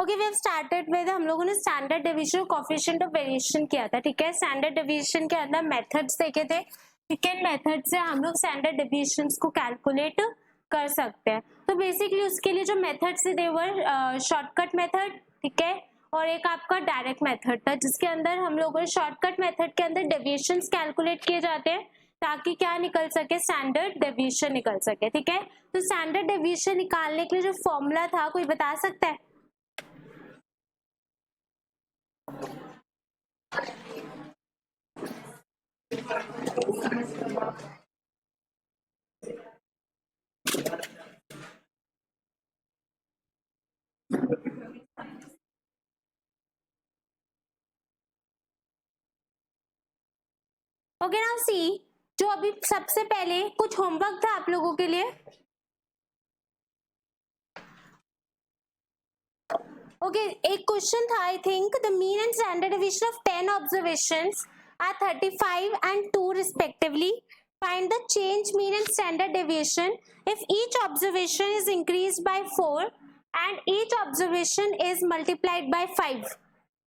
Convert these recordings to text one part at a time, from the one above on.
Okay, we have started with, हम लोगों ने स्टैंडर्ड डेविएशन और कोएफिशिएंट ऑफ वेरिएशन किया था, ठीक है। स्टैंडर्ड डेविएशन के अंदर मेथड्स देखे थे, ठीक है। मेथड से हम लोग स्टैंडर्ड डेविएशंस को कैलकुलेट कर सकते हैं। तो बेसिकली उसके लिए जो मेथड्स थे देवर शॉर्टकट मेथड, ठीक है, और एक आपका डायरेक्ट मेथड था, जिसके अंदर हम लोगों ने शॉर्टकट मेथड के अंदर डेविएशंस कैलकुलेट किए जाते हैं ताकि क्या निकल सके, स्टैंडर्ड डेविएशन निकल सके, ठीक है। तो स्टैंडर्ड डेविएशन निकालने के लिए जो फॉर्मूला था कोई बता सकता है? ओके, नाउ सी, जो अभी सबसे पहले कुछ होमवर्क था आप लोगों के लिए। ओके, एक क्वेश्चन था, I think the mean and standard deviation of 10 observations are 35 and 2 respectively. Find the change mean and standard deviation if each observation is increased by 4 and each observation is multiplied by 5.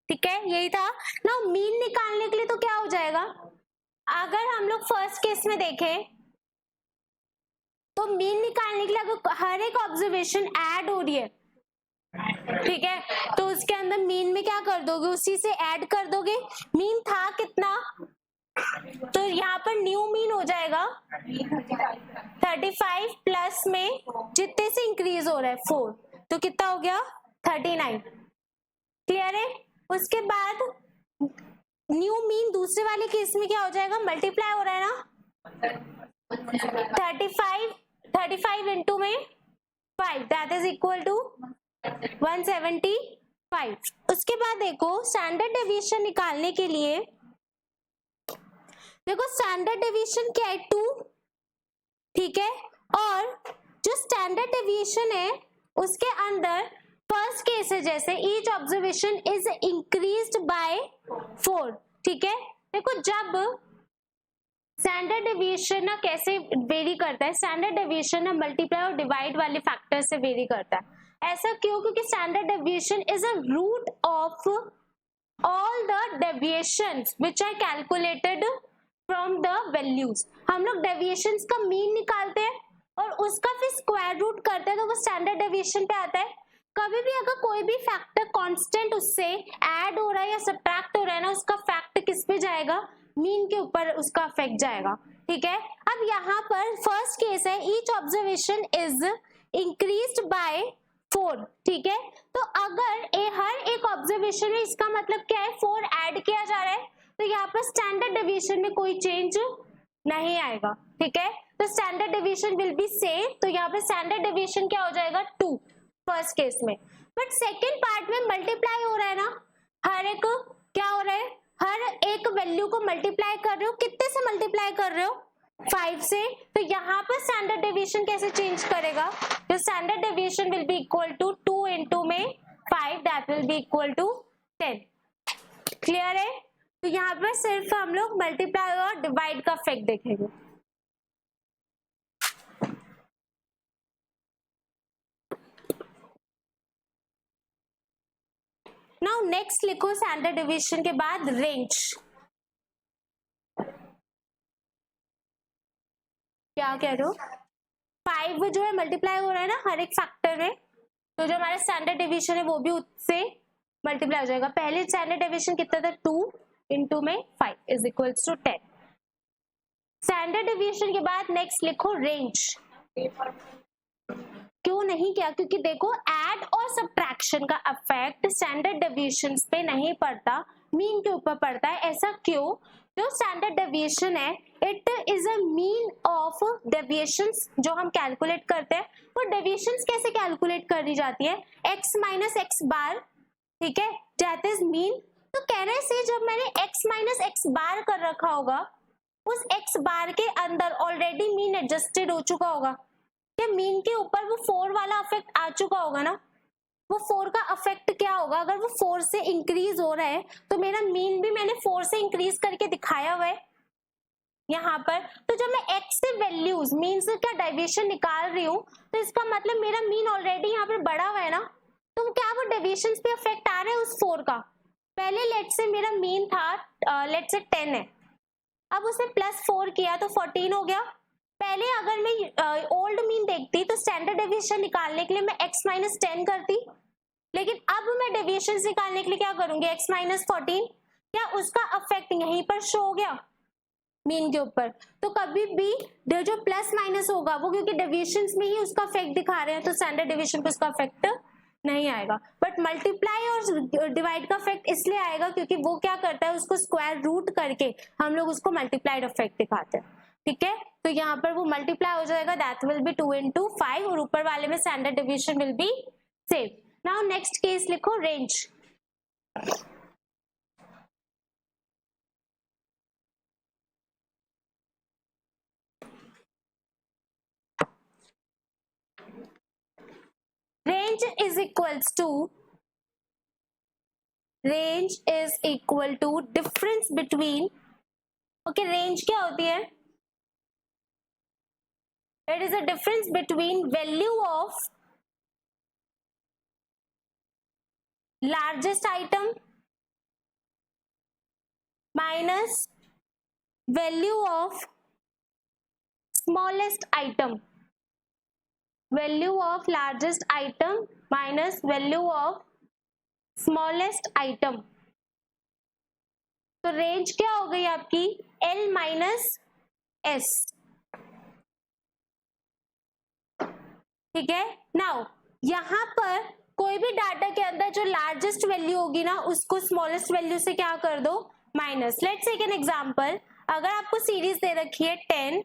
ठीक है, यही था ना। Mean निकालने के लिए तो क्या हो जाएगा, अगर हम लोग फर्स्ट केस में देखें तो मीन निकालने के लिए अगर हर एक ऑब्जर्वेशन ऐड हो रही है, ठीक है, तो उसके अंदर मीन में क्या कर दोगे, उसी से ऐड कर दोगे। मीन था कितना, तो यहाँ पर न्यू मीन हो जाएगा 35 प्लस में जितने से इंक्रीज हो रहा है 4, तो कितना हो गया 39। क्लियर है? उसके बाद न्यू मीन दूसरे वाले केस में क्या हो जाएगा, मल्टीप्लाई हो रहा है ना, 35 इंटू में 5 दैट इज इक्वल टू 175। उसके बाद देखो स्टैंडर्ड डेविएशन निकालने के लिए, देखो स्टैंडर्ड डेविएशन क्या है 2, ठीक है, और जो स्टैंडर्ड डेविएशन है उसके अंदर फर्स्ट केस है जैसे each observation is increased by 4, ठीक है। देखो जब स्टैंडर्ड डेविएशन ना कैसे वेरी करता है, स्टैंडर्ड डेविएशन ना मल्टीप्लाई और डिवाइड वाले फैक्टर से वेरी करता है। ऐसा क्यों? क्योंकि standard deviation is a root of all the deviations which are calculated from the values. हम लोग डेविएशंस का मीन निकालते हैं और उसका फिर स्क्वायर रूट करते हैं तो वो स्टैंडर्ड डेविएशन पे आता है। कभी भी अगर कोई भी फैक्टर कांस्टेंट उससे ऐड हो रहा है या सब्ट्रैक्ट हो रहा है ना, उसका फैक्ट किस पे जाएगा, मीन के ऊपर उसका इफेक्ट जाएगा, ठीक है। अब यहाँ पर फर्स्ट केस है each observation is increased by 4, ठीक है। तो अगर हर एक ऑब्जर्वेशन में इसका मतलब क्या है, 4 ऐड किया जा रहा है, तो यहाँ पर स्टैंडर्ड डेविएशन में कोई चेंज नहीं आएगा, ठीक है। तो standard deviation will B same, तो यहाँ पे स्टैंडर्ड डेविएशन क्या हो जाएगा 2 फर्स्ट केस में। बट सेकेंड पार्ट में मल्टीप्लाई हो रहा है ना, हर एक क्या हो रहा है, हर एक वैल्यू को मल्टीप्लाई कर रहे हो, कितने से मल्टीप्लाई कर रहे हो, 5 से। तो यहाँ पर स्टैंडर्ड डेविएशन कैसे चेंज करेगा, तो standard deviation will be equal to 2 into में 5 that will be equal to 10। Clear है? तो यहाँ पर सिर्फ हम लोग मल्टीप्लाई और डिवाइड का इफेक्ट देखेंगे। नाउ नेक्स्ट लिखो स्टैंडर्ड डेविएशन के बाद रेंज। क्या कह रहे हो, 5 जो है मल्टीप्लाई हो रहा है ना हर एक फैक्टर में, तो जो हमारा स्टैंडर्ड डेविएशन है वो भी उससे मल्टीप्लाई हो जाएगा। पहले स्टैंडर्ड डेविएशन कितना था, 2 इंटू में 5 is equal to 10। Standard deviation के बाद नेक्स्ट लिखो रेंज। क्यों नहीं किया, क्योंकि देखो ऐड और सब्ट्रैक्शन का इफेक्ट स्टैंडर्ड डेविएशंस पे नहीं पड़ता, मीन के ऊपर पड़ता है। ऐसा क्यों? जो स्टैंडर्ड डेविएशन है it is a mean of deviations जो हम कैलकुलेट करते हैं। वो डेविएशंस कैसे कैलकुलेट करी जाती है, x माइनस एक्स बार, ठीक है, दैट इज मीन। तो कहने से जब मैंने x माइनस एक्स बार कर रखा होगा, उस x बार के अंदर ऑलरेडी मीन एडजस्टेड हो चुका होगा, क्या मीन के ऊपर वो 4 वाला इफेक्ट आ चुका होगा ना। वो 4 का इफेक्ट क्या होगा, अगर वो 4 से इंक्रीज हो रहा है तो मेरा मीन भी मैंने 4 से इंक्रीज करके दिखाया हुआ है यहाँ पर। तो जब मैं x से वैल्यूज मीन से क्या डेविएशन निकाल रही हूँ, तो इसका मतलब मेरा मीन ऑलरेडी यहाँ पर बढ़ा हुआ है ना, तो क्या वो डेविएशंस पे इफेक्ट आ रहा है उस 4 का? पहले लेट से मेरा मीन था लेट से 10 है, अब उसने +4 किया तो 14 हो गया। पहले अगर मैं ओल्ड मीन देखती तो स्टैंडर्ड डेविएशन निकालने के लिए मैं x - 10 करती, लेकिन अब मैं डेविएशन निकालने के लिए क्या करूंगी, x - 14। क्या उसका इफेक्ट यहीं पर शो हो गया मीन के ऊपर? तो कभी भी जो प्लस माइनस होगा वो क्योंकि डेविएशंस में ही उसका इफेक्ट दिखा रहे हैं तो स्टैंडर्ड डेविएशन पे उसका इफेक्ट नहीं आएगा। बट मल्टीप्लाई और डिवाइड का इफेक्ट इसलिए आएगा क्योंकि वो क्या करता है, उसको स्क्वायर रूट करके हम लोग उसको मल्टीप्लाइड इफेक्ट दिखाते हैं। ठीक है, तो यहाँ पर वो मल्टीप्लाई हो जाएगा, दैट विल बी 2 × 5 और ऊपर वाले में standard deviation will B same. Now next case लिखो, range. range is equal to difference between, okay, range क्या होती है? It is a difference between value of largest item minus value of smallest item, value of largest item minus value of smallest item। तो range क्या हो गई आपकी, L - S। ठीक है, नाउ यहां पर कोई भी डाटा के अंदर जो लार्जेस्ट वैल्यू होगी ना उसको स्मॉलेस्ट वैल्यू से क्या कर दो, minus. Let's take an example, अगर आपको सीरीज दे रखी है 10,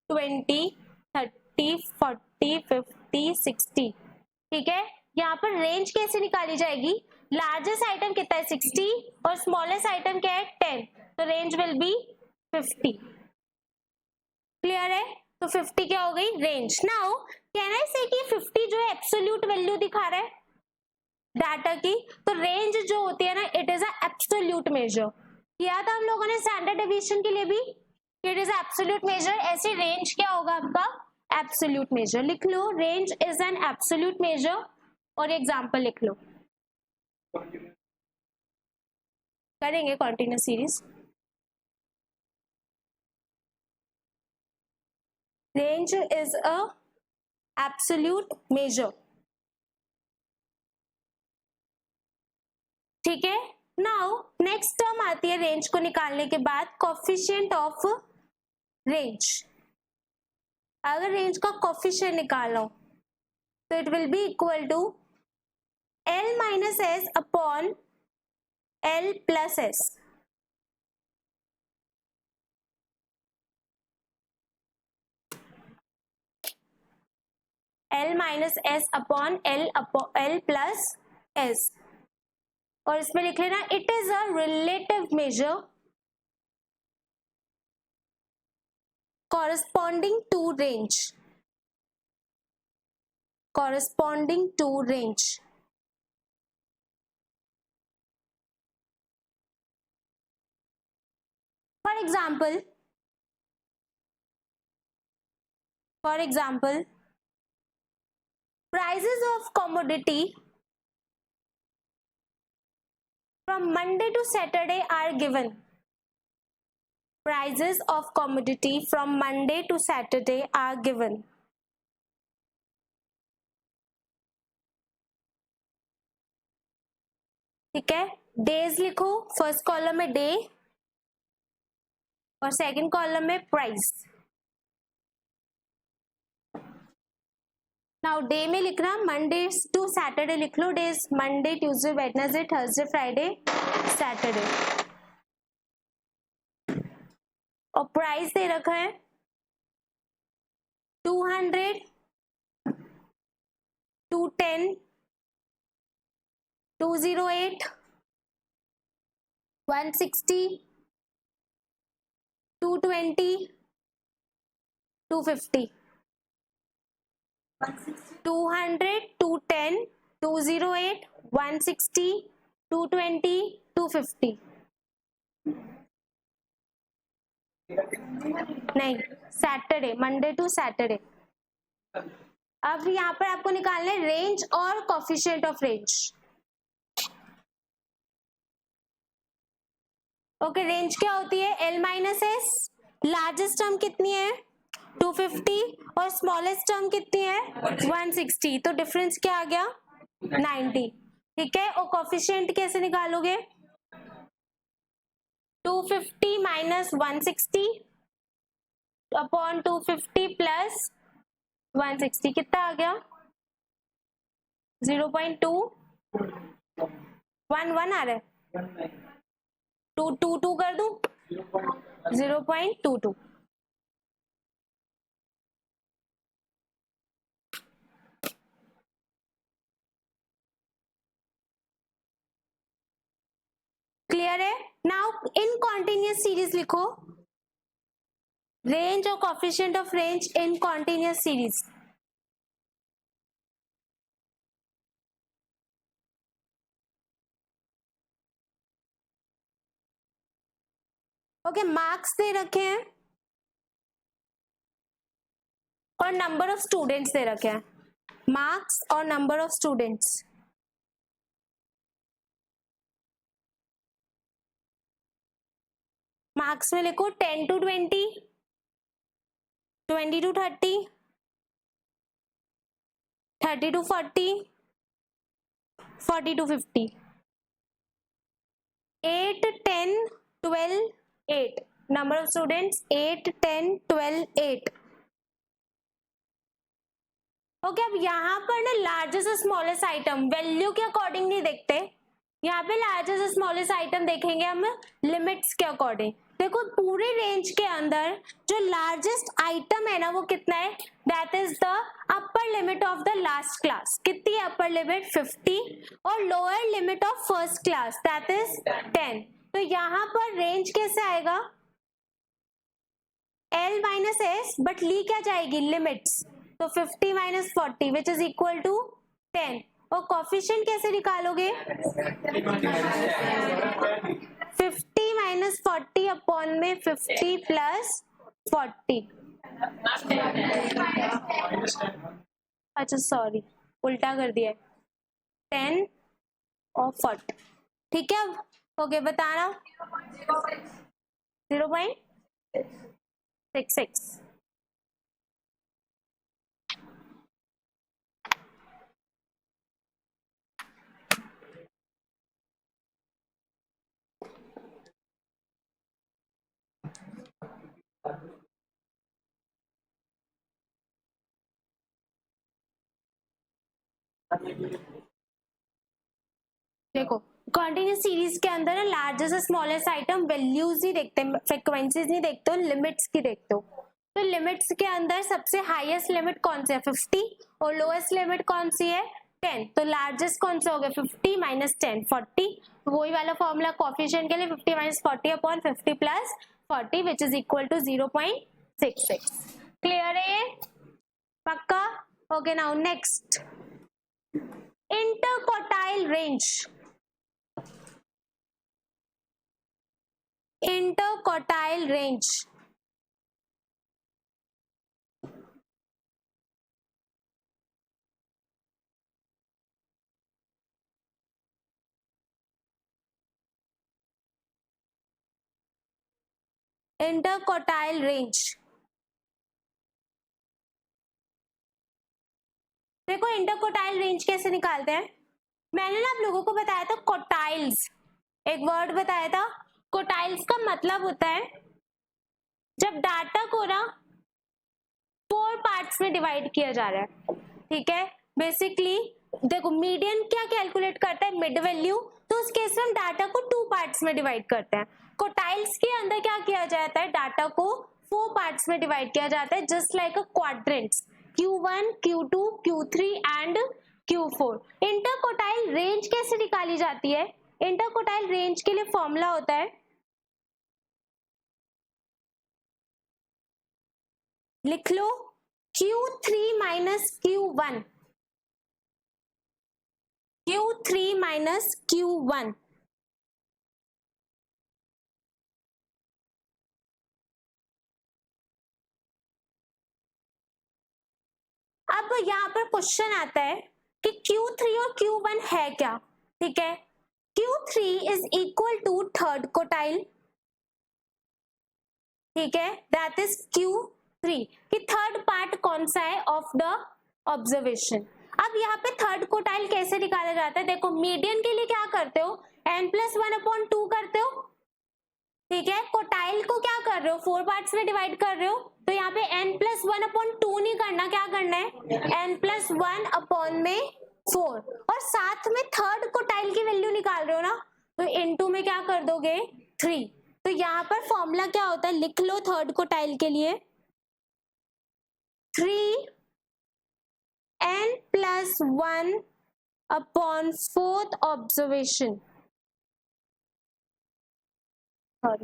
20, 30, 40, 50, 60, ठीक है, यहाँ पर रेंज कैसे निकाली जाएगी, लार्जेस्ट आइटम कितना है 60 और स्मॉलेस्ट आइटम क्या है 10, तो रेंज विल बी 50। क्लियर है, तो 50 क्या हो गई रेंज। नाउ कैन आई से कि 50 जो है एब्सोल्यूट वैल्यू दिखा रहा है डाटा की, तो रेंज जो होती है ना it is a absolute major. किया था हम लोगों ने स्टैंडर्ड डेविएशन के लिए भी, इट इज एब्सोल्यूट मेजर। ऐसे रेंज क्या होगा आपका, एब्सोल्यूट मेजर। लिख लो, range is an absolute measure और एग्जांपल लिख लो, करेंगे continuous series. Range is a absolute measure, ठीक है। नाउ नेक्स्ट टर्म आती है रेंज को निकालने के बाद, कोफिशिएंट ऑफ रेंज। अगर रेंज का कोफिशिएंट निकालो तो it will be equal to L - S upon L + S। L - S upon L + S, और इसमें लिख लेना it is a relative measure corresponding to range, corresponding to range। For example, prices of commodity from Monday to Saturday are given. Prices of commodity from Monday to Saturday are given. ठीक है, days लिखो, first column में day और second column में price. Now day में लिखना Monday to Saturday लिख लो, days Monday, Tuesday, Wednesday, Thursday, Friday, Saturday. और प्राइस दे रखा है 200, 210, 208, 160, 220, 250। 200, 210, 208, 160, 220, 250। नहीं, सैटरडे, मंडे टू सैटरडे। अब यहाँ पर आपको निकालना है रेंज और coefficient of range. Okay, range क्या होती है? L minus S. Largest term कितनी है? 250 और स्मॉलेस्ट टर्म कितनी है? 160। तो डिफरेंस क्या आ गया? 90। ठीक है, और कोफिशिएंट कैसे निकालोगे? 250 माइनस 160 अपॉन 250 प्लस 160 कितना आ गया? 0.2। 1 आ रहा है, 2 कर दूं? 0.22। क्लियर है? नाउ इन कॉन्टिन्यूस सीरीज लिखो, रेंज और coefficient of range in continuous series. Okay, marks दे रखे हैं और नंबर ऑफ स्टूडेंट्स दे रखे हैं। मार्क्स और नंबर ऑफ स्टूडेंट्स। मार्क्स में लिखो 10 to 20, 20 to 30, 30 to 40, 40 to 50, 8, 10, 12, 8। Number of students 8, 10, 12, 8। Okay, अब यहाँ पर ना लार्जेस्ट और स्मॉलेस्ट आइटम वैल्यू के अकॉर्डिंग नहीं देखते, यहाँ पे लार्जेस्ट और स्मॉलेस्ट आइटम देखेंगे हम लिमिट्स के अकॉर्डिंग। देखो पूरे रेंज के अंदर जो लार्जेस्ट आइटम है ना वो कितना है? That is the upper limit of the last class. कितनी है अपर लिमिट? 50। और lower limit of first class that is 10। तो यहाँ पर रेंज कैसे आएगा? L माइनस एस, बट ली क्या जाएगी? लिमिट्स। तो 50 minus 40 which is equal to 10। और कोफिशिएंट कैसे निकालोगे? 50 माइनस 40 अपॉन में 50 प्लस 40। अच्छा सॉरी, उल्टा कर दिया, 10 और 40। ठीक है, अब ओके बताना। 0.66। देखो कॉन्टिन्यूस सीरीज के अंदर ना लार्जेस्ट स्मॉलेस्ट आइटम वैल्यूज ही देखते हैं, फ्रीक्वेंसीज नहीं देखते हो, लिमिट्स की देखते हो। तो लिमिट्स के अंदर सबसे हाईएस्ट लिमिट कौन सी है? 50। और लोएस्ट लिमिट कौन सी है? 10। तो लार्जेस्ट कौन सा हो गया? 50 माइनस 10, 40। वही वाला फॉर्मूला कोफिशिएंट के लिए 50 minus 40 upon 50 plus 40 which is equal to 0.66। Clear है? पक्का? Okay, now next interquartile range. Interquartile range interquartile range. देखो इंटरक्वार्टाइल रेंज कैसे निकालते हैं? मैंने ना आप लोगों को बताया था क्वार्टाइल्स, एक वर्ड बताया था। क्वार्टाइल्स का मतलब होता है जब डाटा को ना 4 पार्ट्स में डिवाइड किया जा रहा है। ठीक है, बेसिकली देखो मीडियन क्या कैलकुलेट करता है? Mid value. तो उस केस में हम डाटा को 2 पार्ट्स में डिवाइड करते हैं। क्वार्टाइल्स के अंदर क्या किया जाता है? डाटा को 4 पार्ट्स में डिवाइड किया जाता है, just like a quadrants, Q1, Q2, Q3 and Q4। Interquartile range कैसे निकाली जाती है? इंटरक्वार्टाइल रेंज के लिए फॉर्मूला होता है, लिख लो, Q3 minus Q1, Q3 minus Q1। अब यहाँ पर क्वेश्चन आता है कि Q3 और Q1 है क्या, ठीक है। Q3 is equal to third quartile, ठीक है, दैट इज Q3 कि थर्ड पार्ट कौन सा है ऑफ द ऑब्जर्वेशन। अब यहाँ पे थर्ड क्वार्टाइल कैसे निकाला जाता है, देखो मीडियन के लिए क्या करते हो, n+1/2 करते हो, ठीक है। क्वार्टाइल को क्या कर रहे हो, 4 पार्ट्स में डिवाइड कर रहे हो, तो यहाँ पे n+1/2 नहीं करना, क्या करना है n+1/4, और साथ में थर्ड क्वार्टाइल की वैल्यू निकाल रहे हो ना, तो इनटू में क्या कर दोगे 3। तो यहाँ पर फॉर्मूला क्या होता है, लिख लो थर्ड क्वार्टाइल के लिए 3n+1/4 ऑब्जर्वेशन। और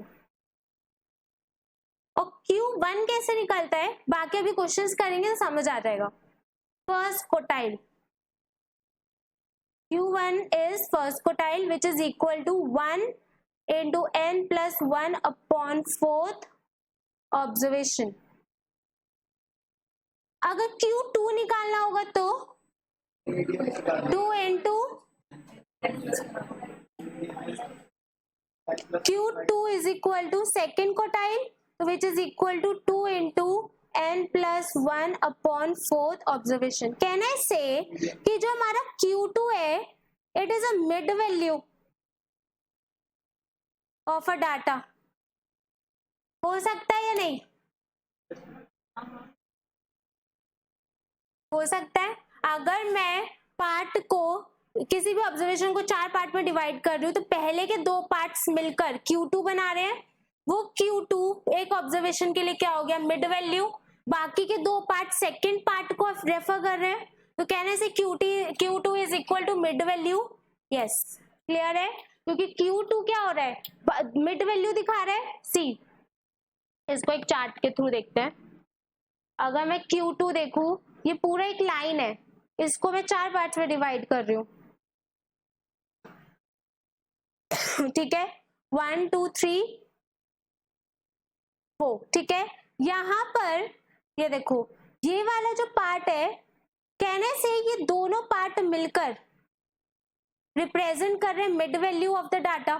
Q1 कैसे निकलता है, बाकी अभी क्वेश्चंस करेंगे तो समझ आ जाएगा। First quartile Q1 is first quartile which is equal to 1 into n+1/4 observation। अगर Q2 निकालना होगा तो 2 into Q2 is equal to second quartile which is equal to 2 into n+1/4 observation। Can I say कि जो हमारा Q2 है it is a mid value of a data, हो सकता है या नहीं, हो सकता है। अगर मैं पार्ट को किसी भी ऑब्जर्वेशन को 4 पार्ट में डिवाइड कर रही हूँ तो पहले के 2 पार्ट्स मिलकर Q2 बना रहे हैं, वो Q2 एक ऑब्जर्वेशन के लिए क्या हो गया, मिड वैल्यू, बाकी के 2 पार्ट सेकंड पार्ट को रेफर कर रहे हैं, तो कहने से Q2 is equal to mid value. Yes, clear है, क्योंकि Q2 क्या हो रहा है, मिड वैल्यू दिखा रहा है। सी, इसको एक चार्ट के थ्रू देखते हैं। अगर मैं Q2 देखूं, ये पूरा एक लाइन है, इसको मैं 4 पार्ट्स में डिवाइड कर रही हूँ, ठीक है, 1 2 3 4, ठीक है। यहाँ पर ये देखो, ये वाला जो पार्ट है, कहने से ये दोनों पार्ट मिलकर रिप्रेजेंट कर रहे हैं mid value of the data,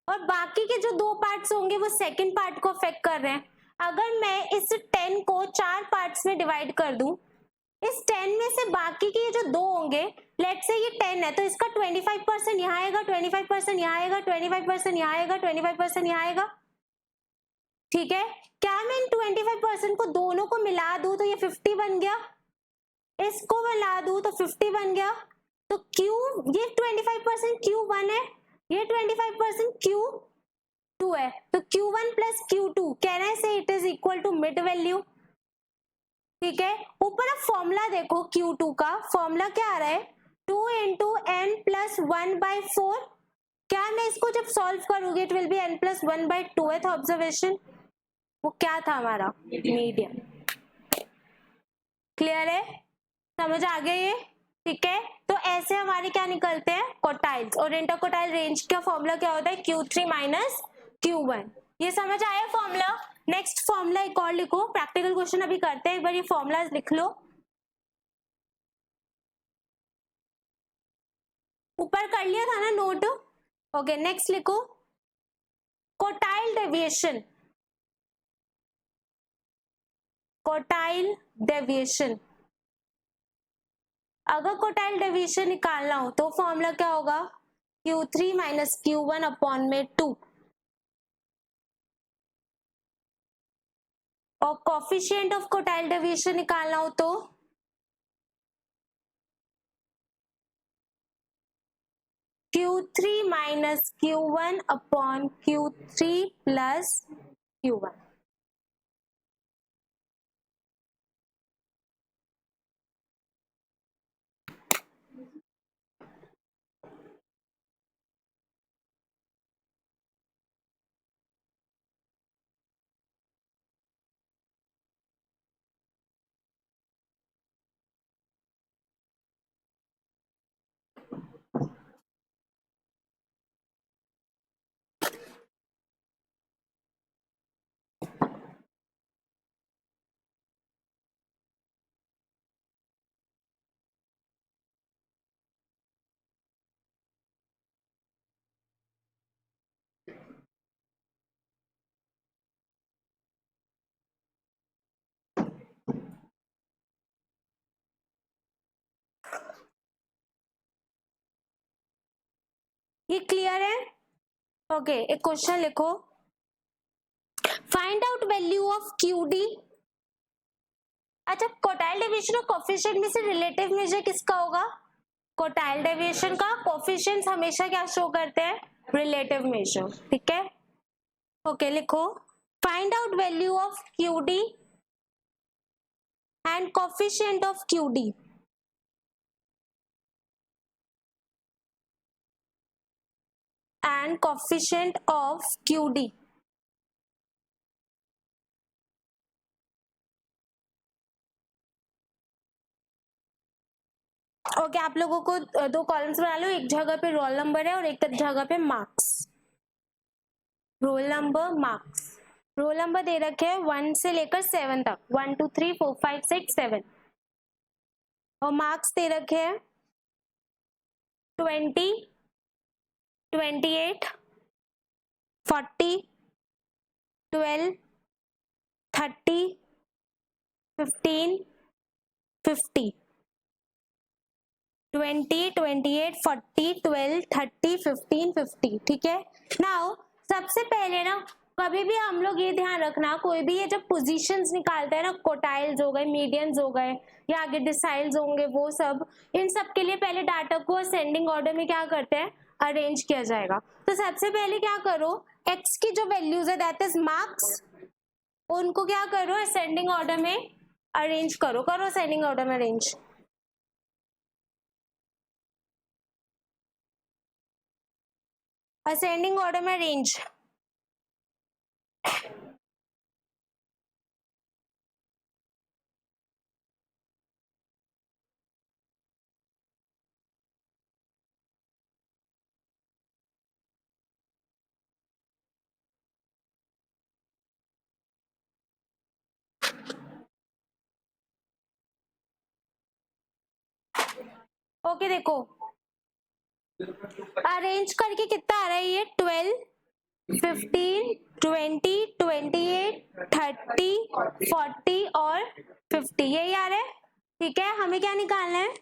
और बाकी के जो 2 पार्ट्स होंगे वो सेकंड पार्ट को अफेक्ट कर रहे हैं। अगर मैं इस 10 को 4 पार्ट्स में डिवाइड कर दूं, इस 10 में से बाकी के जो 2 होंगे, लेट्स से ये 10 है तो इसका 25% यहाँ आएगा, 25% यहाँ आएगा, 25% यहाँ आएगा, 25% यहाँ आएगा, ठीक है। क्या मैं इन 25% को दोनों को मिला दूं तो ये 50 बन गया, इसको मिला दूं तो 50 बन गया, तो Q, ये 25% Q1 है, ये 25% Q2 है, तो Q1 प्लस Q2 कहने से it is equal to mid value, ठीक है। ऊपर अब फॉर्मूला देखो, Q2 का फॉर्मूला क्या आ रहा है, 2 into n+1/4। क्या मैं इसको जब सॉल्व करूंगी इट विल बी n+1/2 है, ऑब्जर्वेशन, वो क्या था हमारा मीडियन। क्लियर है, समझ आ गया ये, ठीक है। तो ऐसे हमारे क्या निकलते हैं क्वार्टाइल्स, और इंटर क्वार्टाइल रेंज का फॉर्मूला क्या होता है, Q3 माइनस Q1। ये समझ आया फॉर्मूला। नेक्स्ट फॉर्मूला एक और लिखो, प्रैक्टिकल क्वेश्चन अभी करते हैं, एक बार ये फॉर्मूला लिख लो, ऊपर कर लिया था ना नोट। ओके, नेक्स्ट लिखो क्वार्टाइल डेविएशन, क्वार्टाइल डेविएशन। अगर क्वार्टाइल डेविएशन निकालना हो तो फॉर्मूला क्या होगा, Q3 माइनस Q1/2, और कोफिशिएंट ऑफ क्वार्टाइल डेविएशन निकालना हो तो Q3 minus Q1/Q3 plus Q1। ये क्लियर है? ओके, एक क्वेश्चन लिखो, find out value of QD। अच्छा, क्वार्टाइल डेविएशन और कोफिशिएंट में से रिलेटिव मेजर किसका होगा? क्वार्टाइल डेविएशन का कोफिशिएंट्स हमेशा क्या शो करते हैं? रिलेटिव मेजर, ठीक है। ओके, लिखो, find out value of QD and coefficient of QD। and coefficient of QD। Okay, आप लोगों को दो कॉलम्स बना लो, एक जगह पे रोल नंबर है और एक जगह पे marks. Roll number, marks. Roll number दे रखे हैं 1 से लेकर 7 तक, 1 2 3 4 5 6 7, और मार्क्स दे रखे हैं 20 28 40 12 30 15 50। 20 28 40 12 30 15 50, ठीक है। नाउ सबसे पहले ना, कभी भी हम लोग ये ध्यान रखना, कोई भी ये जब पोजीशंस निकालते हैं ना, क्वार्टाइल्स हो गए, मीडियंस हो गए, या आगे डिसाइल्स होंगे, वो सब, इन सब के लिए पहले डाटा को असेंडिंग ऑर्डर में क्या करते हैं? अरेंज किया जाएगा। तो सबसे पहले क्या करो, एक्स की जो वैल्यूज है दैट इज मार्क्स, उनको क्या करो? असेंडिंग ऑर्डर में अरेंज करो। करो असेंडिंग ऑर्डर में अरेंज। असेंडिंग ऑर्डर में अरेंज। ओके, देखो अरेंज करके कितना आ रहा है ये? 12 15 20 28 30 40 और 50, यही आ रहा है, ठीक है। हमें क्या निकालना है?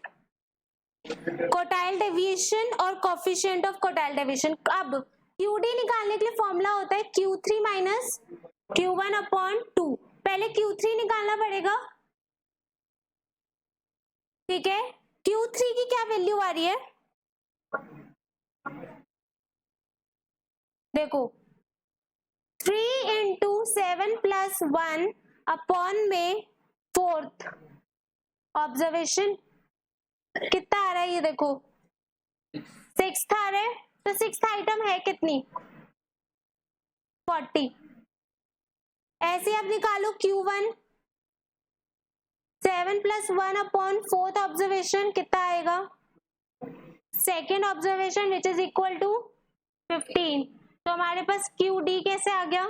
क्वार्टाइल डेविएशन और कोफिशिएंट ऑफ क्वार्टाइल डेविएशन। अब QD निकालने के लिए फॉर्मूला होता है Q3 माइनस Q1 अपॉन 2। पहले Q3 निकालना पड़ेगा, ठीक है। Q3 की क्या वैल्यू आ रही है? देखो, 3 इंटू 7 प्लस 1 अपॉन में 4th ऑब्जर्वेशन कितना आ रहा है? ये देखो 6th आ रहा है, तो 6th आइटम है कितनी? 40। ऐसे अब निकालो Q1, 7 plus 1 upon 4th observation कितना आएगा? Second observation which is equal to 15। तो हमारे पास QD कैसे आ गया?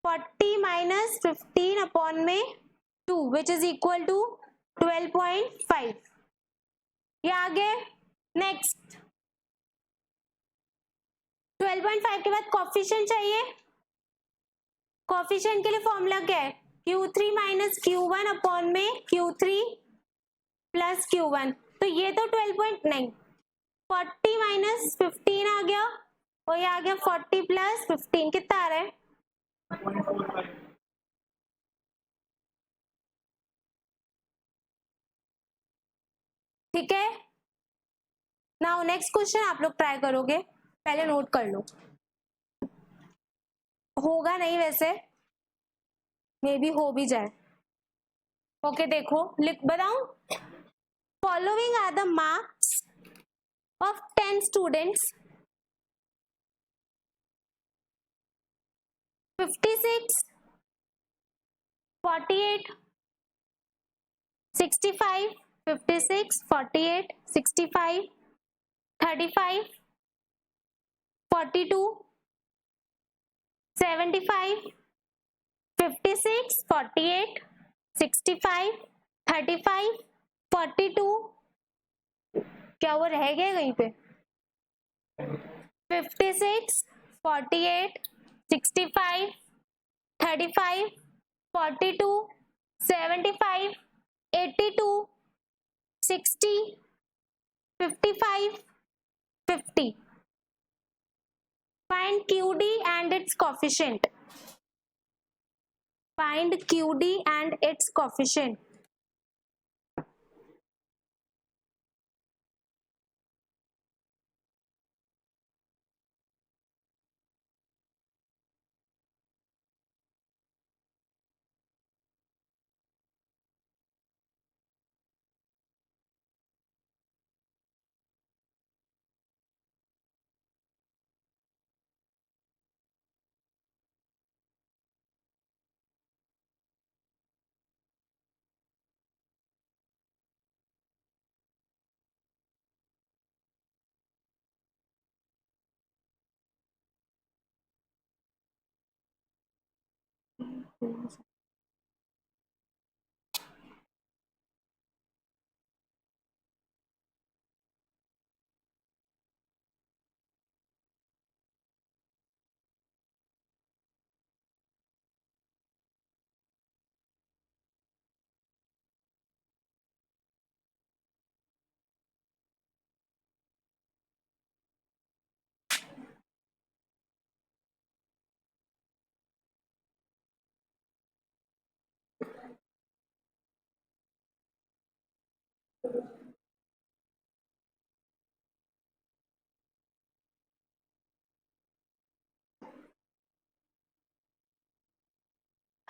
40 माइनस 15 अपॉन में 2 विच इज इक्वल टू 12.5, ये आ गए। नेक्स्ट 12.5 के बाद कोफिशिएंट चाहिए। कोफिशिएंट के लिए फॉर्मूला क्या है? Q3 माइनस Q1 अपॉन में Q3 प्लस Q1, तो ये तो 12.9, 40 माइनस 15 आ गया, और ये आ गया 40 प्लस 15, कितना आ रहा है? ठीक है। नाउ नेक्स्ट क्वेश्चन आप लोग ट्राई करोगे, पहले नोट कर लो, होगा नहीं वैसे, मे बी हो भी जाए। ओके, देखो लिख बताऊं, following are the marks of 10 students, 56 48 65 56 48 65 35 42 75 56 48 65 35 42, क्या वो रह गए कहीं पे? 56 48 65 35 42 75 82 60 55, 50. Find QD and its coefficient. Find QD and its coefficient.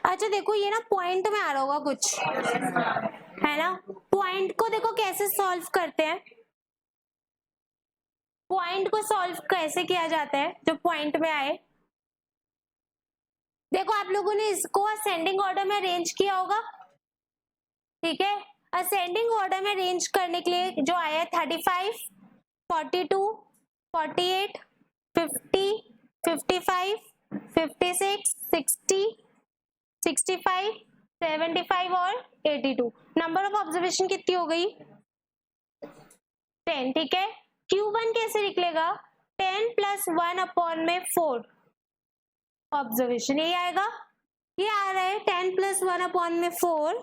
अच्छा देखो, ये ना पॉइंट में आ रहा होगा कुछ, है ना। पॉइंट को देखो कैसे सॉल्व करते हैं। पॉइंट को सॉल्व कैसे किया जाता है जो पॉइंट में आए। देखो आप लोगों ने इसको असेंडिंग ऑर्डर में अरेंज किया होगा, ठीक है। असेंडिंग ऑर्डर में अरेंज करने के लिए जो आया 35, 42, 48, 50, 55, 56, 60, 65, 75 और 82। नंबर ऑफ ऑब्जर्वेशन कितनी हो गई? 10, ठीक है। Q1 कैसे निकलेगा? 10 + 1 अपॉन में 4 ऑब्जर्वेशन, यही आएगा। ये आ रहा है 10 + 1 अपॉन में 4,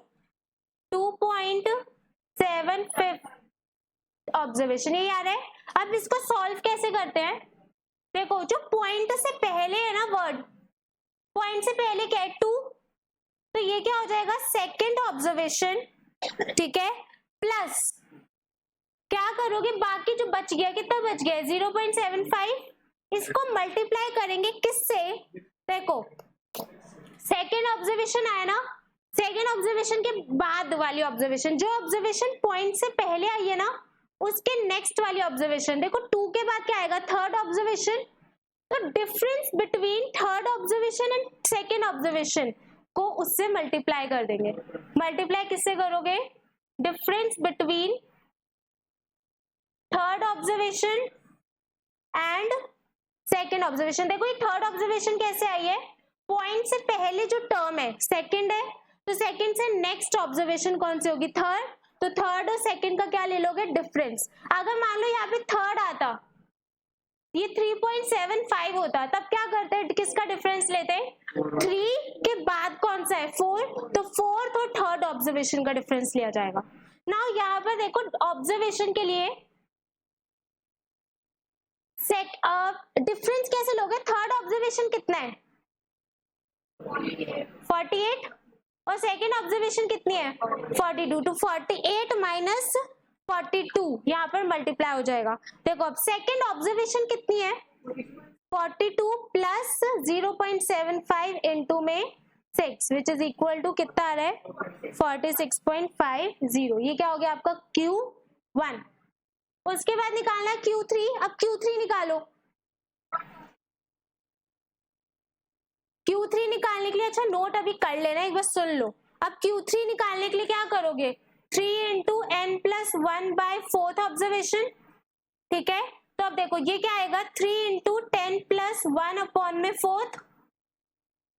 2.75 ऑब्जर्वेशन, यही आ रहा है। अब इसको सॉल्व कैसे करते हैं? देखो जो पॉइंट से पहले है ना वर्ड, पॉइंट से पहले क्या है 2, तो ये क्या हो जाएगा सेकेंड ऑब्जर्वेशन, ठीक है। प्लस क्या करोगे, बाकी जो बच गया, कितना बच गया 0.75, इसको मल्टीप्लाई करेंगे किससे? देखो सेकेंड ऑब्जर्वेशन आया ना, सेकेंड ऑब्जर्वेशन के बाद वाली ऑब्जर्वेशन, जो ऑब्जर्वेशन पॉइंट से पहले आई है ना उसके नेक्स्ट वाली ऑब्जर्वेशन। देखो 2 के बाद क्या आएगा? Third observation. तो difference between third observation and second observation को उससे मल्टीप्लाई कर देंगे। मल्टीप्लाई किससे करोगे? Difference between third observation and second observation. देखो ये थर्ड ऑब्जर्वेशन कैसे आई है? पॉइंट से पहले जो टर्म है सेकेंड है, तो सेकेंड से नेक्स्ट ऑब्जर्वेशन कौन सी होगी? थर्ड। तो थर्ड और सेकेंड का क्या ले लोगे? डिफरेंस। अगर मान लो यहाँ पे थर्ड आता, ये 3.75 होता, तब क्या करते हैं? किसका डिफरेंस लेते हैं? 3 के बाद कौन सा है? 4, तो फोर्थ और थर्ड ऑब्जर्वेशन का डिफरेंस लिया जाएगा। नाउ यहाँ पर देखो ऑब्जर्वेशन के लिए डिफरेंस कैसे लोगे? थर्ड ऑब्जर्वेशन कितना है? 48 और सेकेंड ऑब्जर्वेशन कितनी है? 42। तो 48 माइनस 42 यहाँ पर मल्टीप्लाई हो जाएगा। देखो अब सेकेंड ऑब्जर्वेशन कितनी है? 42 प्लस 0.75 इंटू में 6 विच इज इक्वल टू कितना आ रहा है? 46.50। ये क्या हो गया आपका? Q1। उसके बाद निकालना है Q3। अब Q3 निकालो। Q3 निकालने के लिए, अच्छा नोट अभी कर लेना, एक बार सुन लो। अब Q3 निकालने के लिए क्या करोगे? 3 इंटू n + 1/4 ऑब्जर्वेशन, ठीक है। तो अब देखो ये क्या आएगा? 3 इंटू 10 + 1 अपॉन में 4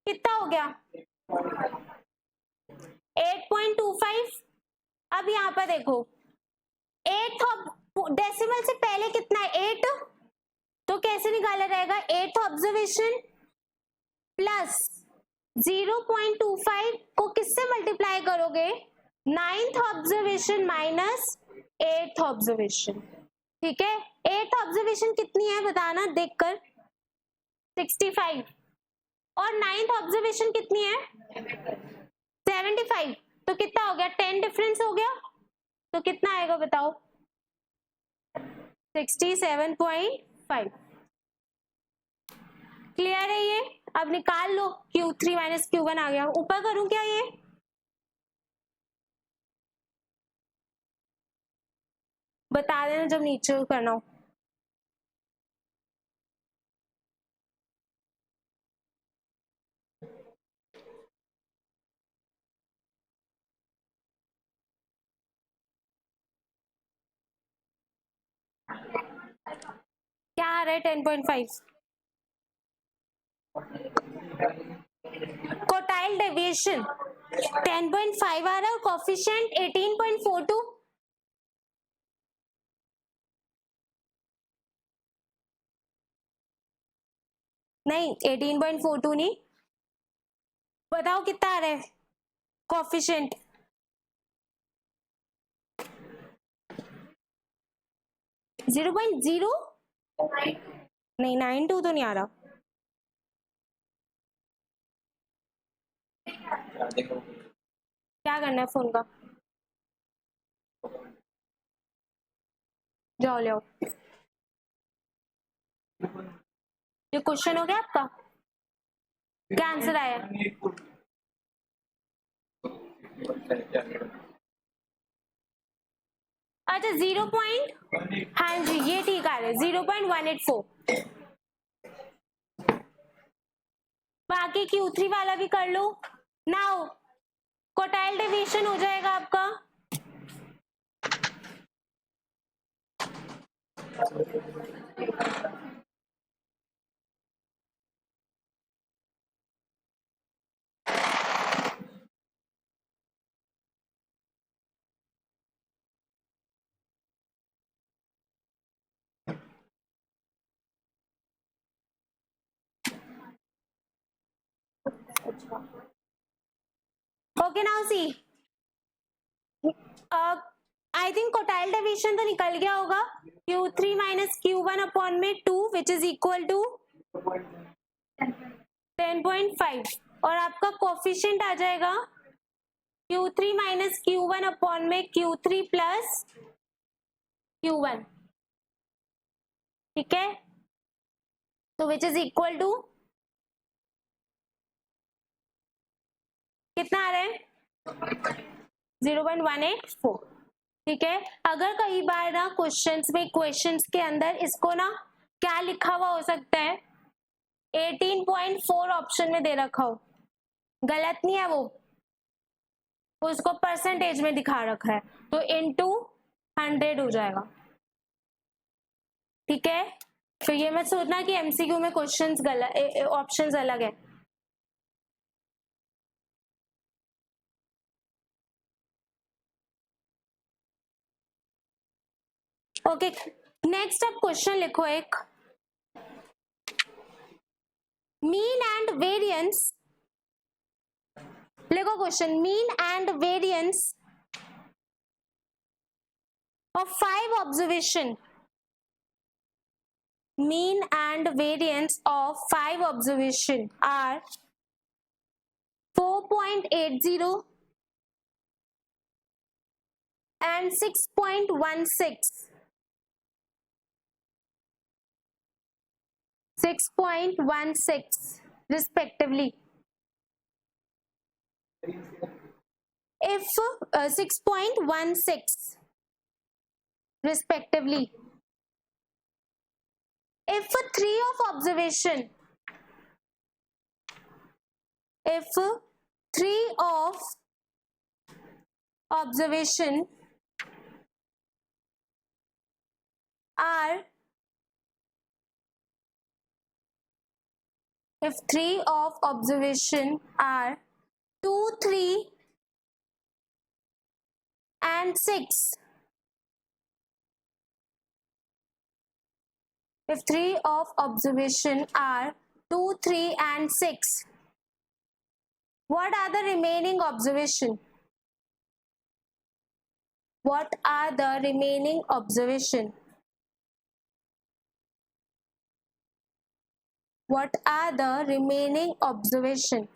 कितना हो गया? 8.25। अब यहाँ पर देखो 8th डेसिमल से पहले कितना है? 8, तो कैसे निकाला जाएगा? 8th ऑब्जर्वेशन प्लस 0.25 को किससे मल्टीप्लाई करोगे? 9th observation minus 8th observation. ठीक है, 8th ऑब्जर्वेशन कितनी है बताना देखकर, 65, और 9th ऑब्जर्वेशन कितनी है 75, तो कितना हो गया 10 डिफरेंस हो गया, तो कितना आएगा बताओ 67.5। क्लियर है ये? अब निकाल लो, Q3 माइनस Q1 आ गया, ऊपर करूं क्या ये? बता देना जब नीचे करना हो। क्या आ रहा है 10.5? कोटाइल डेविएशन 10.5 आ रहा है, कोफिशिएंट 18.42। नहीं 18.42 नहीं, बताओ कितना आ रहा है कोफिशिएंट? 0.0 नहीं 92 तो नहीं आ रहा। क्या करना है फोन का? जाओ ले आओ। ये क्वेश्चन हो गया आपका? क्या आंसर आया? अच्छा 0. हाँ जी ये ठीक आ रहा है 0.184। बाकी Q3 वाला भी कर लो। नाउ कोटाइल डेविएशन हो जाएगा आपका okay now see, I think quartile deviation तो निकल गया होगा, Q3 माइनस Q1 अपॉन में 2 विच इज इक्वल टू 10.5, और आपका कोफिशिएंट आ जाएगा Q3 माइनस Q1 अपॉन में Q3 प्लस Q1। ठीक है, तो विच इज इक्वल टू कितना आ रहा है 0.184। ठीक है, अगर कई बार ना क्वेश्चंस के अंदर इसको ना क्या लिखा हुआ हो सकता है 18.4 ऑप्शन में दे रखा हो, गलत नहीं है वो, उसको परसेंटेज में दिखा रखा है, तो इनटू 100 हो जाएगा। ठीक है, फिर ये मत सोचना कि एमसीक्यू में क्वेश्चंस गलत ऑप्शंस अलग है। ओके नेक्स्ट अब क्वेश्चन लिखो एक, मीन एंड वेरिएंस, लिखो question, mean and variance of 5 observation, mean and variance of 5 observation are 4.80 and 6.16, 6.16 respectively. If 6.16 respectively, if 3 of observation, if 3 of observation are, if 3 of observation are 2, 3 and 6, if 3 of observation are 2, 3 and 6, what are the remaining observation? What are the remaining observation? what are the remaining observation?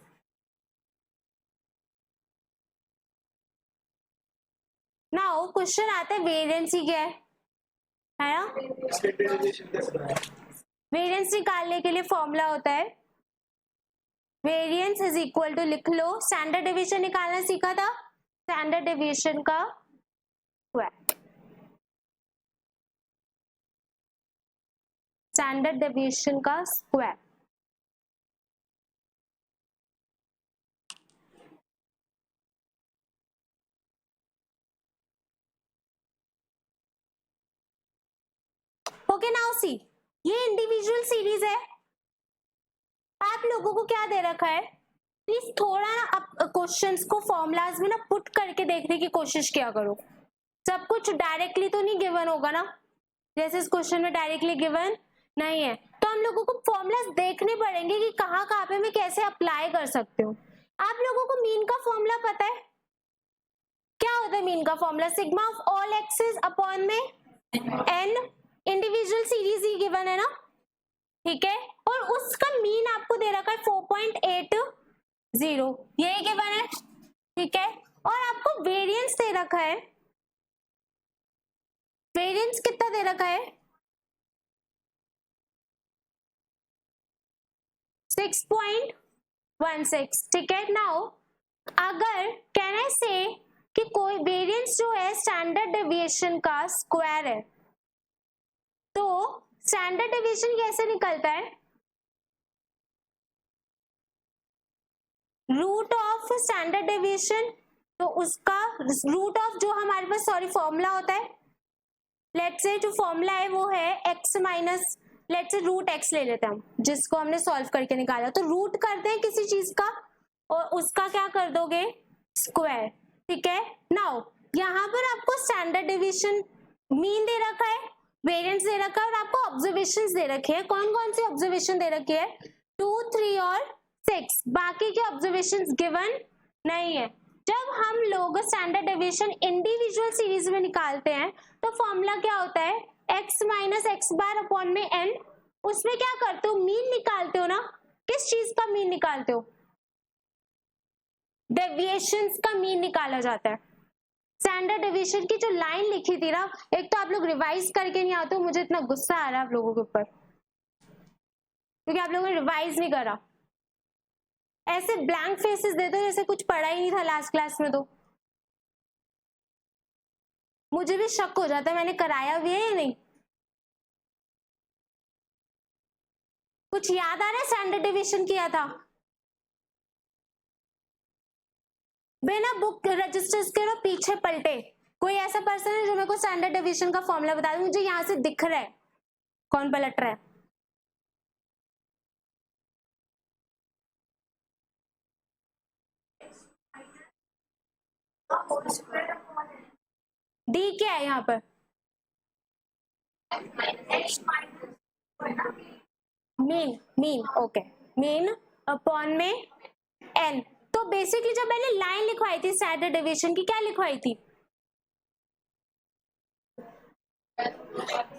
Now question आता है variance ही क्या है ना? Variance निकालने के लिए formula होता है वेरिएंस इज इक्वल टू, लिख लो, स्टैंडर्ड डेविएशन निकालना सीखा था, स्टैंडर्ड डेविएशन का स्क्वायर, स्टैंडर्ड डेविएशन का स्क्वायर। ओके नाउ सी, ये इंडिविजुअल सीरीज है। आप लोगों को क्या दे रखा है, प्लीज थोड़ा ना क्वेश्चंस को फॉर्मूलाज में ना पुट करके देखने की कोशिश किया करो। सब कुछ डायरेक्टली तो नहीं गिवन होगा ना, जैसे इस क्वेश्चन में डायरेक्टली गिवन नहीं है, तो हम लोगों को फॉर्मूलाज देखने पड़ेंगे कि कहाँ कहाँ पे मैं कैसे अप्लाई कर सकती हूँ। आप लोगों को मीन का फॉर्मूला पता है, क्या होता है मीन का formula? Sigma of all x's upon में एन, इंडिविजुअल सीरीज ही गिवन है ना, ठीक है, और उसका मीन आपको दे रखा है 4.80, यही गिवन है, ठीक है, और आपको वेरिएंस दे रखा है, वेरिएंस कितना दे रखा है 6.16, ठीक है। नाउ अगर कैन आई से कि कोई वेरिएंस जो है स्टैंडर्ड डेविएशन का स्क्वायर है, तो स्टैंडर्ड डेविएशन कैसे निकलता है? रूट ऑफ स्टैंडर्ड डेविएशन, तो उसका रूट ऑफ जो हमारे पास फॉर्मूला होता है, लेट्स से जो फॉर्मूला है वो है x minus, let's say root x ले लेते हैं हम, जिसको हमने सॉल्व करके निकाला, तो रूट करते हैं किसी चीज का और उसका क्या कर दोगे स्क्वायर, ठीक है। नाउ यहाँ पर आपको स्टैंडर्ड डेविएशन मीन दे रखा है, वेरिएंस दे रखा है और आपको ऑब्जर्वेशंस दे रखे हैं। कौन कौन सी ऑब्जर्वेशन दे रखी है? 2, 3 और 6, बाकी के ऑब्जर्वेशंस गिवन नहीं है। जब हम लोग स्टैंडर्ड डेविएशन इंडिविजुअल सीरीज में निकालते हैं तो फॉर्मूला क्या होता है, x माइनस एक्स बार अपॉन में n, उसमें क्या करते हो मीन निकालते हो ना, किस चीज का मीन निकालते हो? डेविएशंस का मीन निकाला जाता है। स्टैंडर्ड डेविएशन की जो लाइन लिखी थी ना, एक तो आप लोग रिवाइज करके नहीं आते हो, मुझे इतना गुस्सा आ रहा है आप लोगों के ऊपर क्योंकि आप लोगों ने रिवाइज नहीं करा, ऐसे ब्लैंक फेसेस देते हो जैसे कुछ पढ़ा ही नहीं था लास्ट क्लास में। तो मुझे भी शक हो जाता है मैंने कराया भी है या नहीं। कुछ याद आ रहा है स्टैंडर्ड डेविएशन किया था? बिना बुक रजिस्टर्स के पीछे पलटे कोई ऐसा पर्सन है जो मेरे को स्टैंडर्ड डेविएशन का फॉर्मूला बता दे, मुझे यहां से दिख रहा है कौन पलट रहा है। डी क्या है यहाँ पर? Mean, mean, okay, mean upon में एन। तो बेसिकली जब मैंने लाइन लिखवाई थी स्टैंडर्ड डेविएशन की, क्या लिखवाई थी?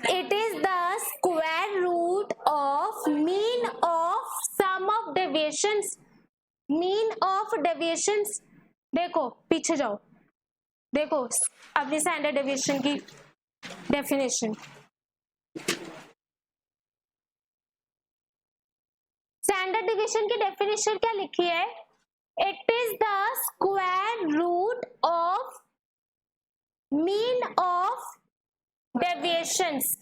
It is the square root of mean of sum of deviations, mean of deviations. देखो पीछे जाओ, देखो अपनी स्टैंडर्ड डेविएशन की डेफिनेशन, स्टैंडर्ड डेविएशन की डेफिनेशन क्या लिखी है? It is the square root of mean of deviations,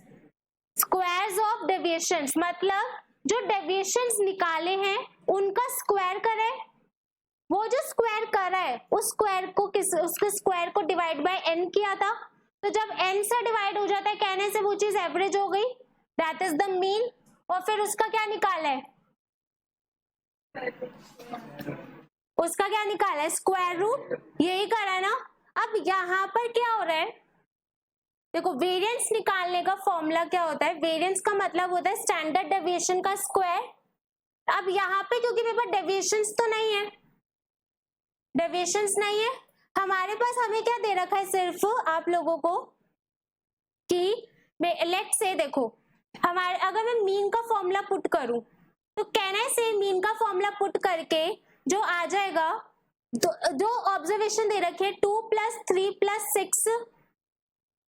squares of deviations मतलब जो डेविएशंस निकाले हैं उनका स्क्वायर करे। वो जो स्क्वायर कर रहा है उस स्क्वायर को उसके स्क्वायर को डिवाइड बाय n किया था, तो जब n से डिवाइड हो जाता है कहने से वो चीज एवरेज हो गई, दैट इज द मीन। और फिर उसका क्या निकाला है? उसका क्या निकाला है? स्क्वायर रूट, यही करा है ना। अब यहाँ पर क्या हो रहा है, देखो वेरिएंस निकालने का फॉर्मूला क्या होता है? वेरिएंस का मतलब होता है स्टैंडर्ड डेविएशन का स्क्वायर। अब यहाँ पे क्योंकि मेरे पास डेविएशंस तो नहीं है, डेविएशंस नहीं है हमारे पास, हमें क्या दे रखा है सिर्फ आप लोगों को कि लेट्स से देखो हमारे, अगर मैं मीन का फॉर्मूला पुट करूं तो कहने से मीन का फॉर्मूला पुट करके जो आ जाएगा, जो ऑब्जर्वेशन दे रखे 2 + 3 + 6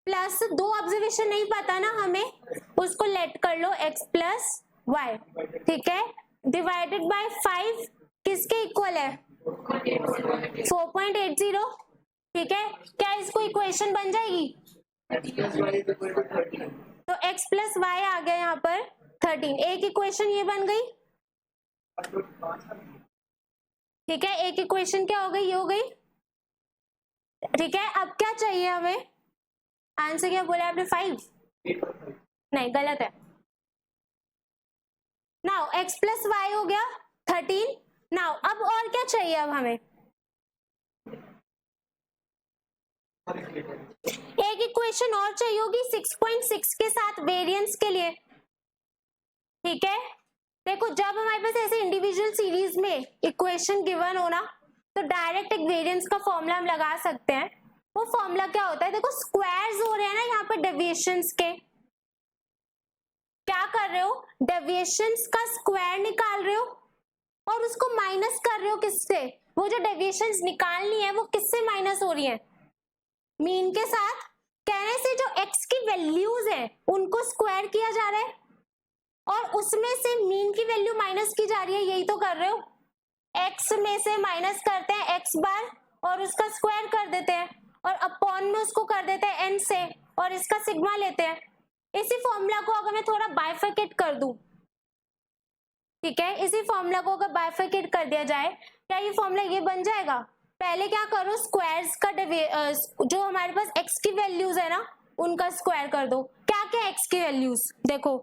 प्लस 2 ऑब्जर्वेशन नहीं पता ना हमें, उसको लेट कर लो x + y, ठीक है, डिवाइडेड बाय 5 किसके इक्वल है 4.80, ठीक है। क्या इसको इक्वेशन बन जाएगी, तो x + y आ गया यहाँ पर 13, एक इक्वेशन ये बन गई, ठीक है, एक इक्वेशन क्या हो गई, ये हो गई, ठीक है। अब क्या चाहिए हमें, आंसर क्या बोला आपने 5, नहीं गलत है। नाउ x + y हो गया 13, नाउ अब और क्या चाहिए, अब हमें एक इक्वेशन और चाहिए होगी 6.6 के साथ वेरिएंस के लिए, ठीक है। देखो जब हमारे पास ऐसे इंडिविजुअल सीरीज में इक्वेशन गिवन हो ना, तो डायरेक्ट एक वेरिएंस का फॉर्मूला हम लगा सकते हैं। वो फॉर्मूला क्या होता है, देखो स्क्वायर्स हो रहे हैं ना यहाँ पर डेविएशंस के, क्या कर रहे हो, डेविएशंस का स्क्वायर निकाल रहे हो और उसको माइनस कर रहे हो किससे, वो जो डेविएशंस निकालनी है वो किससे माइनस हो रही है, मीन के साथ। कहने से जो x की वैल्यूज है उनको स्क्वायर किया जा रहा है और उसमें से मीन की वैल्यू माइनस की जा रही है, यही तो कर रहे हो। x में से माइनस करते हैं x बार और उसका स्क्वायर कर देते हैं और अपॉन में उसको कर देते हैं n से और इसका सिग्मा लेते हैं। इसी फॉर्मूला को अगर मैं थोड़ा बाइफरकेट कर दूं, ठीक है, इसी फॉर्मूला को अगर बाइफरकेट कर दिया जाए, क्या ये फॉर्मूला ये बन जाएगा, पहले क्या करो स्क्वायर्स का जो हमारे पास x की वैल्यूज है ना उनका स्क्वायर कर दो। क्या क्या x की वैल्यूज देखो,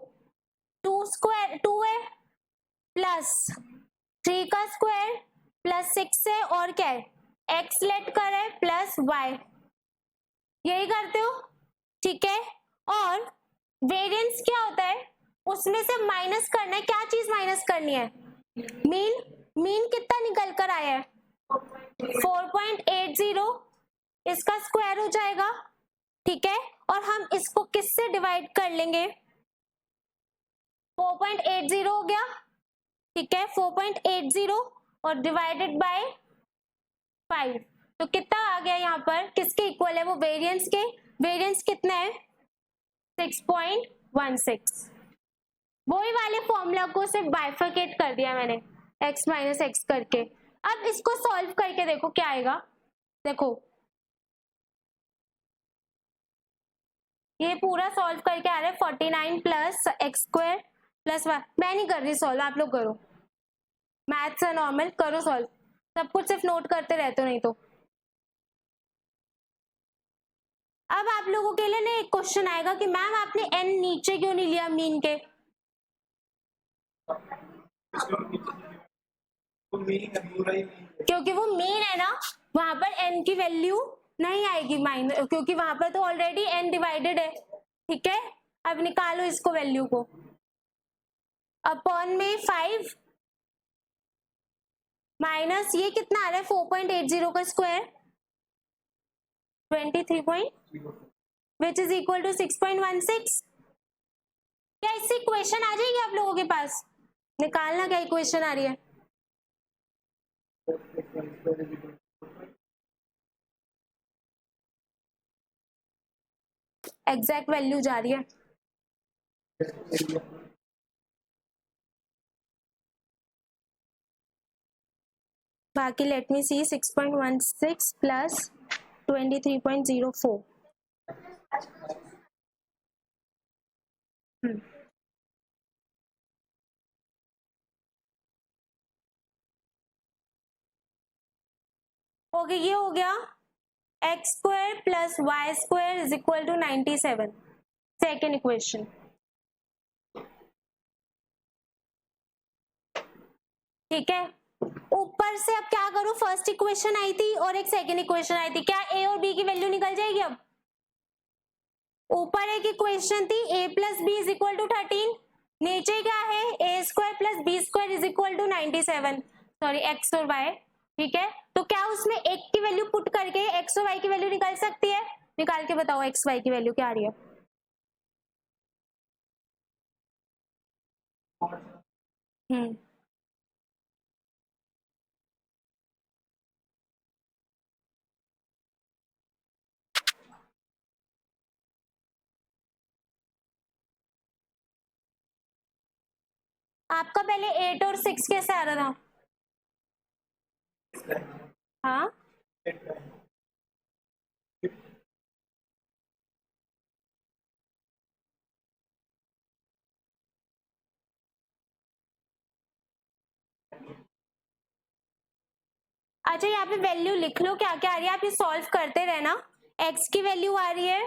2 है प्लस 3 का स्क्वायर प्लस 6 है और क्या है x लेट कर है प्लस y, यही करते हो, ठीक है। और वेरिएंस क्या होता है, उसमें से माइनस करना है, क्या चीज माइनस करनी है, मीन। मीन कितना निकल कर आया है 4.80, इसका स्क्वायर हो जाएगा, ठीक है। और हम इसको किससे डिवाइड कर लेंगे, 4.80 हो गया, ठीक है, 4.80 और डिवाइडेड बाय 5, तो कितना आ गया यहाँ पर, किसके इक्वल है वो, वेरिएंस के। वेरिएंस कितना है 6.16, वही वाले फॉर्मूला को सिर्फ बाइफरकेट कर दिया मैंने x - x करके। अब इसको सॉल्व करके देखो क्या आएगा, देखो ये पूरा सॉल्व करके आ रहा है 49 + x² + y, मैं नहीं कर रही सॉल्व, आप लोग करो, मैथ्स है नॉर्मल, करो सॉल्व, सब कुछ सिर्फ नोट करते रहते हो नहीं तो। अब आप लोगों के लिए ना एक क्वेश्चन आएगा कि मैम आपने n नीचे क्यों नहीं लिया मीन के, क्योंकि वो मीन है ना, वहां पर n की वैल्यू नहीं आएगी माइनस, क्योंकि वहां पर तो ऑलरेडी n डिवाइडेड है, ठीक है। अब निकालो इसको वैल्यू को, अपॉन में 5 माइनस ये कितना आ रहा है 4.80 का square 23 which is equal to 6.16। क्या इससे इक्वेशन आ जाएगी आप लोगों के पास, निकालना क्या इक्वेशन आ रही है, एग्जैक्ट वैल्यू जा रही है, बाकी लेट मी सी 6.16 प्लस 23.04, हो गया, ये हो गया x² + y² is equal to 97, second equation, ठीक है। ऊपर से अब क्या करूं, फर्स्ट इक्वेशन आई थी और एक सेकेंड इक्वेशन आई थी, क्या a और b की वैल्यू निकल जाएगी। अब ऊपर एक इक्वेशन थी a + b is equal to 13, नीचे क्या है a² + b² is equal to 97, sorry x और y, ठीक है। तो क्या उसमें एक की वैल्यू पुट करके x और y की वैल्यू निकल सकती है, निकाल के बताओ x y की वैल्यू क्या आ रही है, हम्म, आपका पहले 8 और 6 कैसे आ रहा था? हाँ, अच्छा यहाँ पे वैल्यू लिख लो क्या क्या आ रही है, आप ये सॉल्व करते रहना। x की वैल्यू आ रही है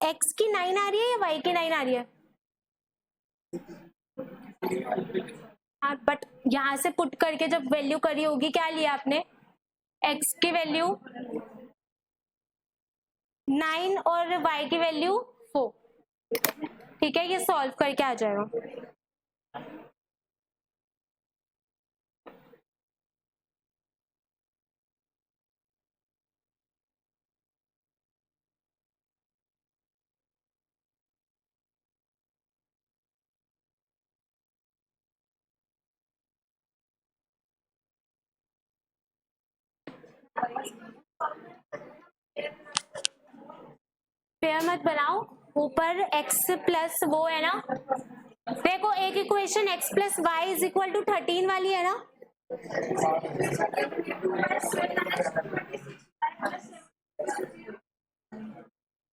x की 9 आ रही है या y की 9 आ रही है? हाँ, बट यहाँ से पुट करके जब वैल्यू करी होगी क्या लिया आपने? x की वैल्यू 9 और y की वैल्यू 4। ठीक है, ये सॉल्व करके आ जाएगा। पेयर मत बनाओ, ऊपर x प्लस वो है ना, देखो एक equation x plus y is equal to 13 वाली है ना,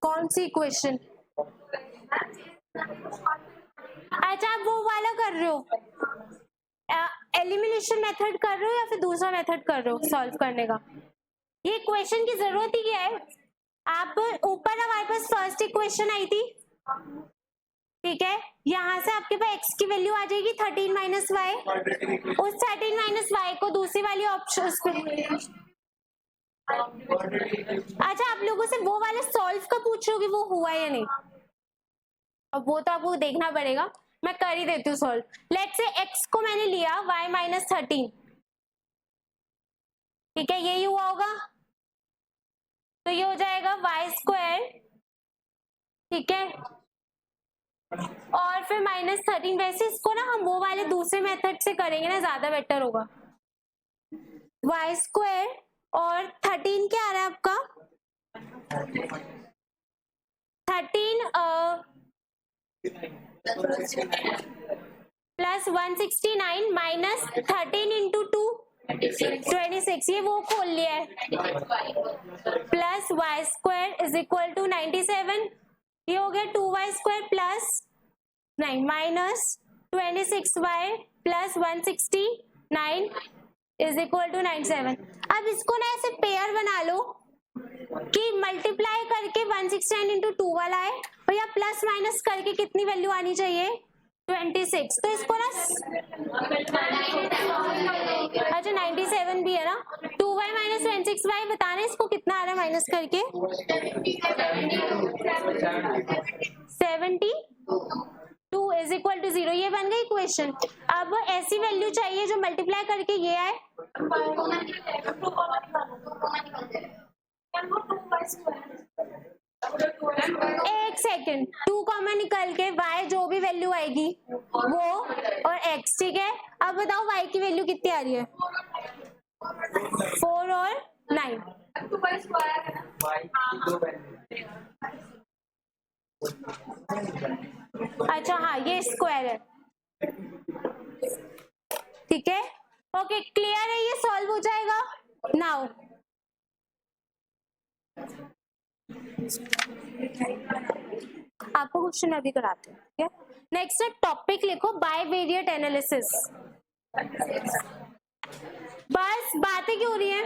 कौन सी इक्वेशन? अच्छा आप वो वाला कर रहे हो, एलिमिनेशन मेथड कर रहे हो या फिर दूसरा मेथड कर रहे हो सॉल्व करने का? ये इक्वेशन की जरूरत ही क्या है? आप ऊपर हमारे पास फर्स्ट इक्वेशन आई थी, ठीक है, यहाँ से आपके पास x की वैल्यू आ जाएगी 13 माइनस वाई, उस 13 माइनस वाई को दूसरी वाली ऑप्शन अच्छा आप लोगों से वो वाले सॉल्व का पूछ रहे हो कि वो हुआ या नहीं? अब वो तो आपको देखना पड़ेगा, मैं कर ही देती हूँ सॉल्व। लेट से x को मैंने लिया y माइनस 13, ठीक है, यही हुआ होगा, तो ये हो जाएगा वाई स्क्वायर, ठीक है, और फिर माइनस 13। वैसे इसको ना हम वो वाले दूसरे मेथड से करेंगे ना, ज्यादा बेटर होगा। वाई स्क्वायर और 13 क्या आ रहा है आपका? 13 प्लस 169 माइनस 13 इंटू 2 26, ये वो खोल लिया है, plus y square is equal to 97, ये हो गया 2y square plus 9 minus 26y plus 169 is equal to 97। अब इसको ना ऐसे पेयर बना लो कि मल्टीप्लाई करके 169 इंटू 2 वाला है और या प्लस माइनस करके कितनी वैल्यू आनी चाहिए? 26। तो इसको ना अच्छा 97 भी है ना, 2y माइनस 26y बताना इसको कितना आ रहा है माइनस करके? 72 इज इक्वल टू 0, ये बन गई इक्वेशन। अब ऐसी वैल्यू चाहिए जो मल्टीप्लाई करके ये आए, एक सेकेंड, 2 कॉमन निकल के y जो भी वैल्यू आएगी वो और x, ठीक है। अब बताओ y की वैल्यू कितनी आ रही है? 4 और 9। अच्छा हाँ ये स्क्वायर है, ठीक है, ओके क्लियर है, ये सॉल्व हो जाएगा नाउ। आपको क्वेश्चन अभी कराते हैं, ठीक है। नेक्स्ट टॉपिक लिखो बाइवेरिएट एनालिसिस। बस बातें क्यों हो रही हैं?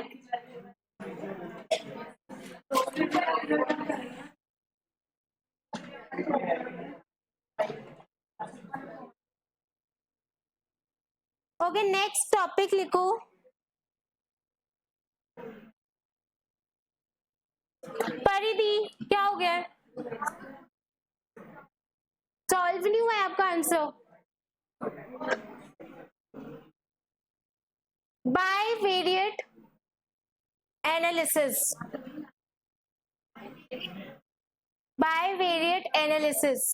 ओके नेक्स्ट टॉपिक लिखो परिधि। क्या हो गया? सॉल्व नहीं हुआ है आपका answer. Bivariate analysis, bivariate analysis.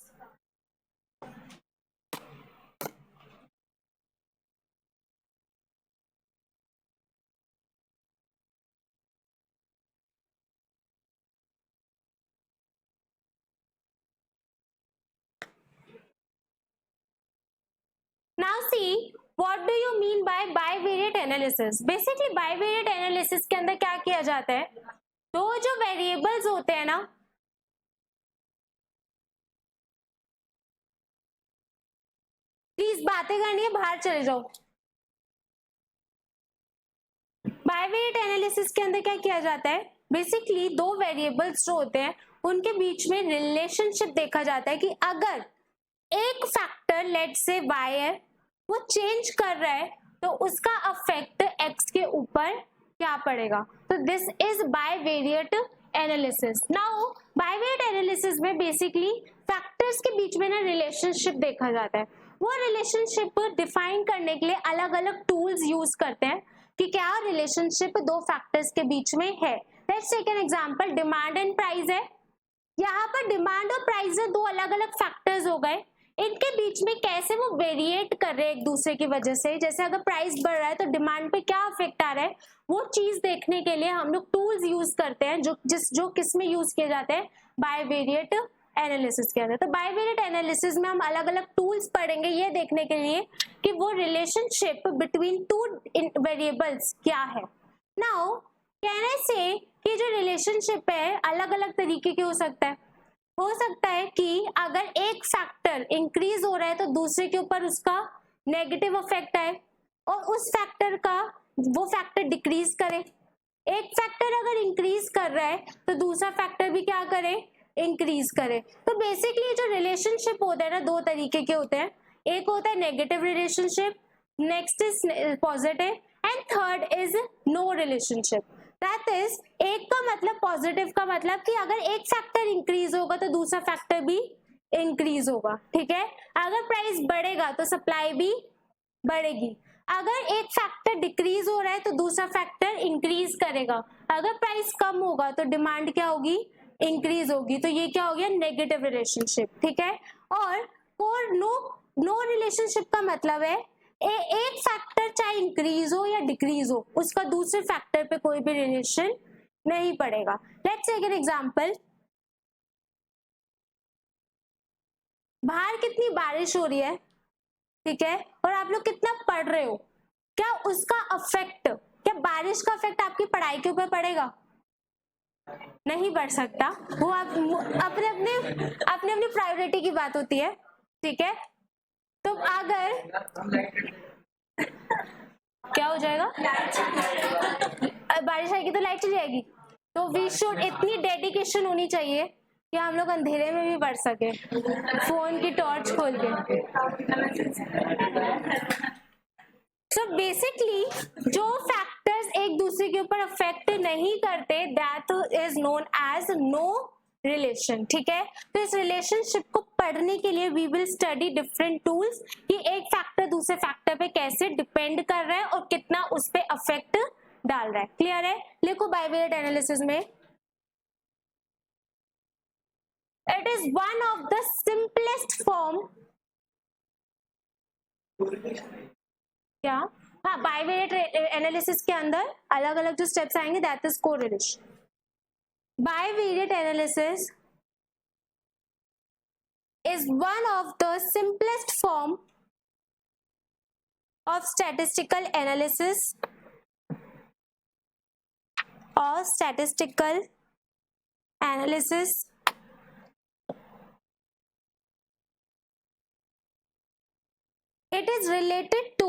Now see, what do you mean by bivariate analysis? Basically bivariate analysis के अंदर क्या किया जाता है, दो जो वेरिएबल्स होते हैं ना, प्लीज बातें करनी है, बाहर चले जाओ। बायवेरिएट एनालिसिस के अंदर क्या किया जाता है, बेसिकली दो वेरिएबल्स जो होते हैं उनके बीच में रिलेशनशिप देखा जाता है कि अगर एक फैक्टर लेट से y है वो चेंज कर रहा है तो उसका अफेक्ट x के ऊपर क्या पड़ेगा। तो this is bivariate analysis. Now bivariate analysis में बेसिकली फैक्टर्स के बीच में ना रिलेशनशिप देखा जाता है। वो रिलेशनशिप डिफाइन करने के लिए अलग अलग टूल्स यूज करते हैं कि क्या रिलेशनशिप दो फैक्टर्स के बीच में है। Let's take an example, demand and price है। यहाँ पर डिमांड और प्राइस दो अलग अलग फैक्टर्स हो गए, इनके बीच में कैसे वो वेरिएट कर रहे हैं एक दूसरे की वजह से। जैसे अगर प्राइस बढ़ रहा है तो डिमांड पे क्या इफेक्ट आ रहा है, वो चीज देखने के लिए हम लोग टूल्स यूज करते हैं जो किस में यूज किए जाते हैं, बायवेरिएट एनालिसिस के अंदर। तो बायवेरिएट एनालिसिस में हम अलग अलग टूल्स पढ़ेंगे ये देखने के लिए कि वो रिलेशनशिप बिटवीन टू वेरिएबल्स क्या है। नाउ कैन आई से कि जो रिलेशनशिप है अलग अलग तरीके के हो सकता है कि अगर एक फैक्टर इंक्रीज हो रहा है तो दूसरे के ऊपर उसका नेगेटिव इफेक्ट आए और उस फैक्टर का वो फैक्टर डिक्रीज करे। एक फैक्टर अगर इंक्रीज कर रहा है तो दूसरा फैक्टर भी क्या करे, इंक्रीज करे। तो बेसिकली जो रिलेशनशिप होता है ना दो तरीके के होते हैं, एक होता है negative relationship, next is positive and third is no relationship. That is एक का मतलब पॉजिटिव का मतलब कि अगर एक फैक्टर इंक्रीज होगा तो दूसरा फैक्टर भी इंक्रीज होगा, ठीक है। अगर प्राइस बढ़ेगा तो सप्लाई भी बढ़ेगी। अगर एक फैक्टर डिक्रीज हो रहा है तो दूसरा फैक्टर इंक्रीज करेगा। अगर प्राइस कम होगा तो डिमांड क्या होगी, इंक्रीज होगी। तो ये क्या हो गया, नेगेटिव रिलेशनशिप, ठीक है। और नो रिलेशनशिप का मतलब है एक फैक्टर चाहे इंक्रीज हो या डिक्रीज हो उसका दूसरे फैक्टर पे कोई भी रिलेशन नहीं पड़ेगा। लेट्स टेक एन एग्जांपल, बाहर कितनी बारिश हो रही है, ठीक है, और आप लोग कितना पढ़ रहे हो, क्या उसका अफेक्ट, क्या बारिश का अफेक्ट आपकी पढ़ाई के ऊपर पड़ेगा, नहीं पड़ सकता। वो आप अपने अपने प्रायोरिटी की बात होती है, ठीक है। तो अगर क्या हो जाएगा, बारिश आएगी तो लाइट चली जाएगी। तो वी शुड, इतनी डेडिकेशन होनी चाहिए कि हम लोग अंधेरे में भी पढ़ सके फोन की टॉर्च खोल के। सो बेसिकली जो फैक्टर्स एक दूसरे के ऊपर अफेक्ट नहीं करते that is known as no relation, ठीक है। तो इस रिलेशनशिप को पढ़ने के लिए we will study different tools कि एक फैक्टर दूसरे फैक्टर पे कैसे डिपेंड कर रहा है और कितना उस पे अफेक्ट डाल रहा है। क्लियर है, लिखो बायवेरिएट एनालिसिस में, it is one of the simplest form, क्या, हाँ, बायवेरिएट एनालिसिस के अंदर अलग अलग जो स्टेप्स आएंगे that is correlation. Bivariate analysis is one of the simplest form of statistical analysis or statistical analysis. It is related to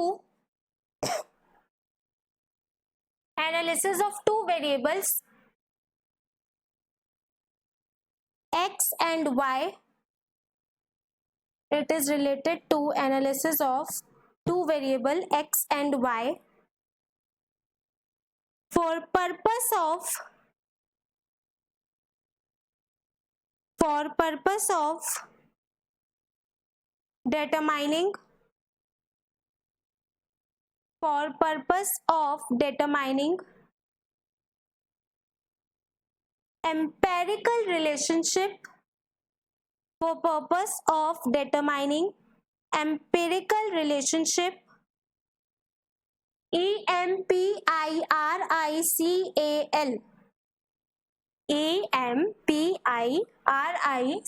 analysis of two variables x and y. It is related to analysis of two variable x and y for purpose of determining empirical relationship for purpose of determining empirical relationship. EMPIRICAL,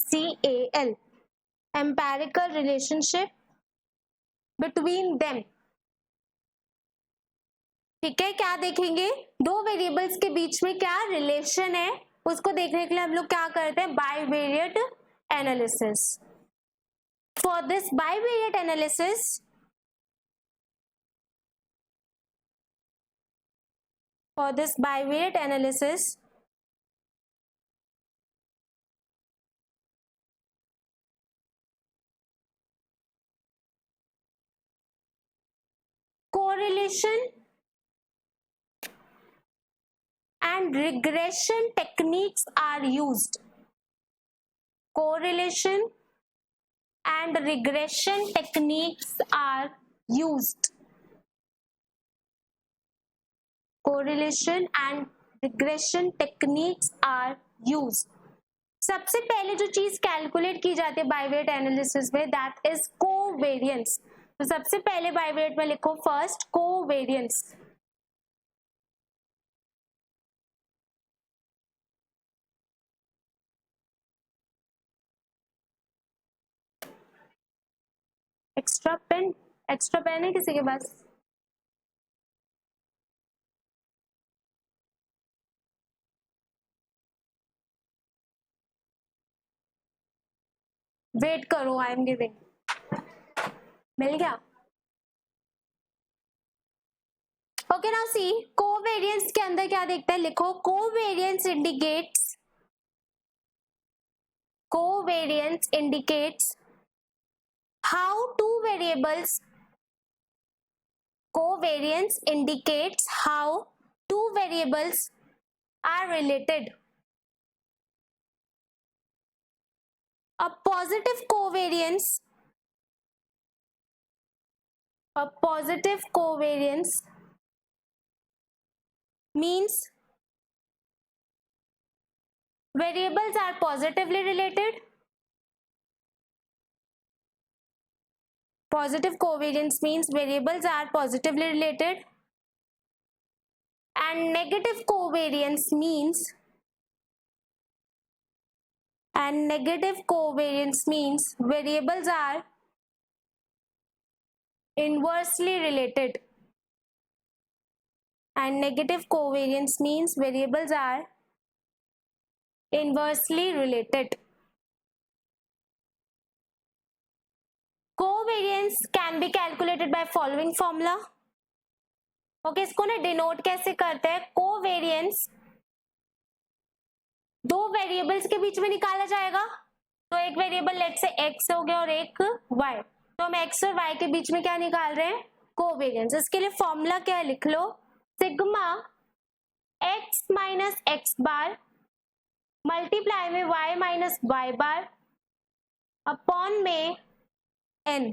EMPIRICAL, empirical relationship between them. ठीक है, क्या देखेंगे, दो variables के बीच में क्या relation है उसको देखने के लिए हम लोग क्या करते हैं, bivariate analysis. For this bivariate analysis, correlation and regression techniques are used. Correlation and regression techniques are used. Correlation and regression techniques are used. सबसे पहले जो चीज कैलकुलेट की जाती है बाइवेरिएट एनालिसिस में, दैट इज कोवेरिएंस. तो सबसे पहले बाइवेरिएट में लिखो फर्स्ट कोवेरिएंस. एक्स्ट्रा पेन है किसी के पास? वेट करो, आई एम गिविंग. मिल गया? ओके, नाउ सी, कोवेरिएंस के अंदर क्या देखते हैं, लिखो covariance indicates how two variables, covariance indicates how two variables are related. A positive covariance means variables are positively related. Positive covariance means variables are positively related, and negative covariance means variables are inversely related. And negative covariance means variables are inversely related. Covariance can be calculated by following formula. Okay, इसको ना denote कैसे करते हैं, covariance दो variables के बीच में निकाला जाएगा. तो एक वेरिएबल लेट से x हो गया और एक y, तो हम x और y के बीच में क्या निकाल रहे हैं, कोवेरिएंस. इसके लिए फॉर्मूला क्या है, लिख लो, sigma x minus x bar multiply में y minus y bar upon में n.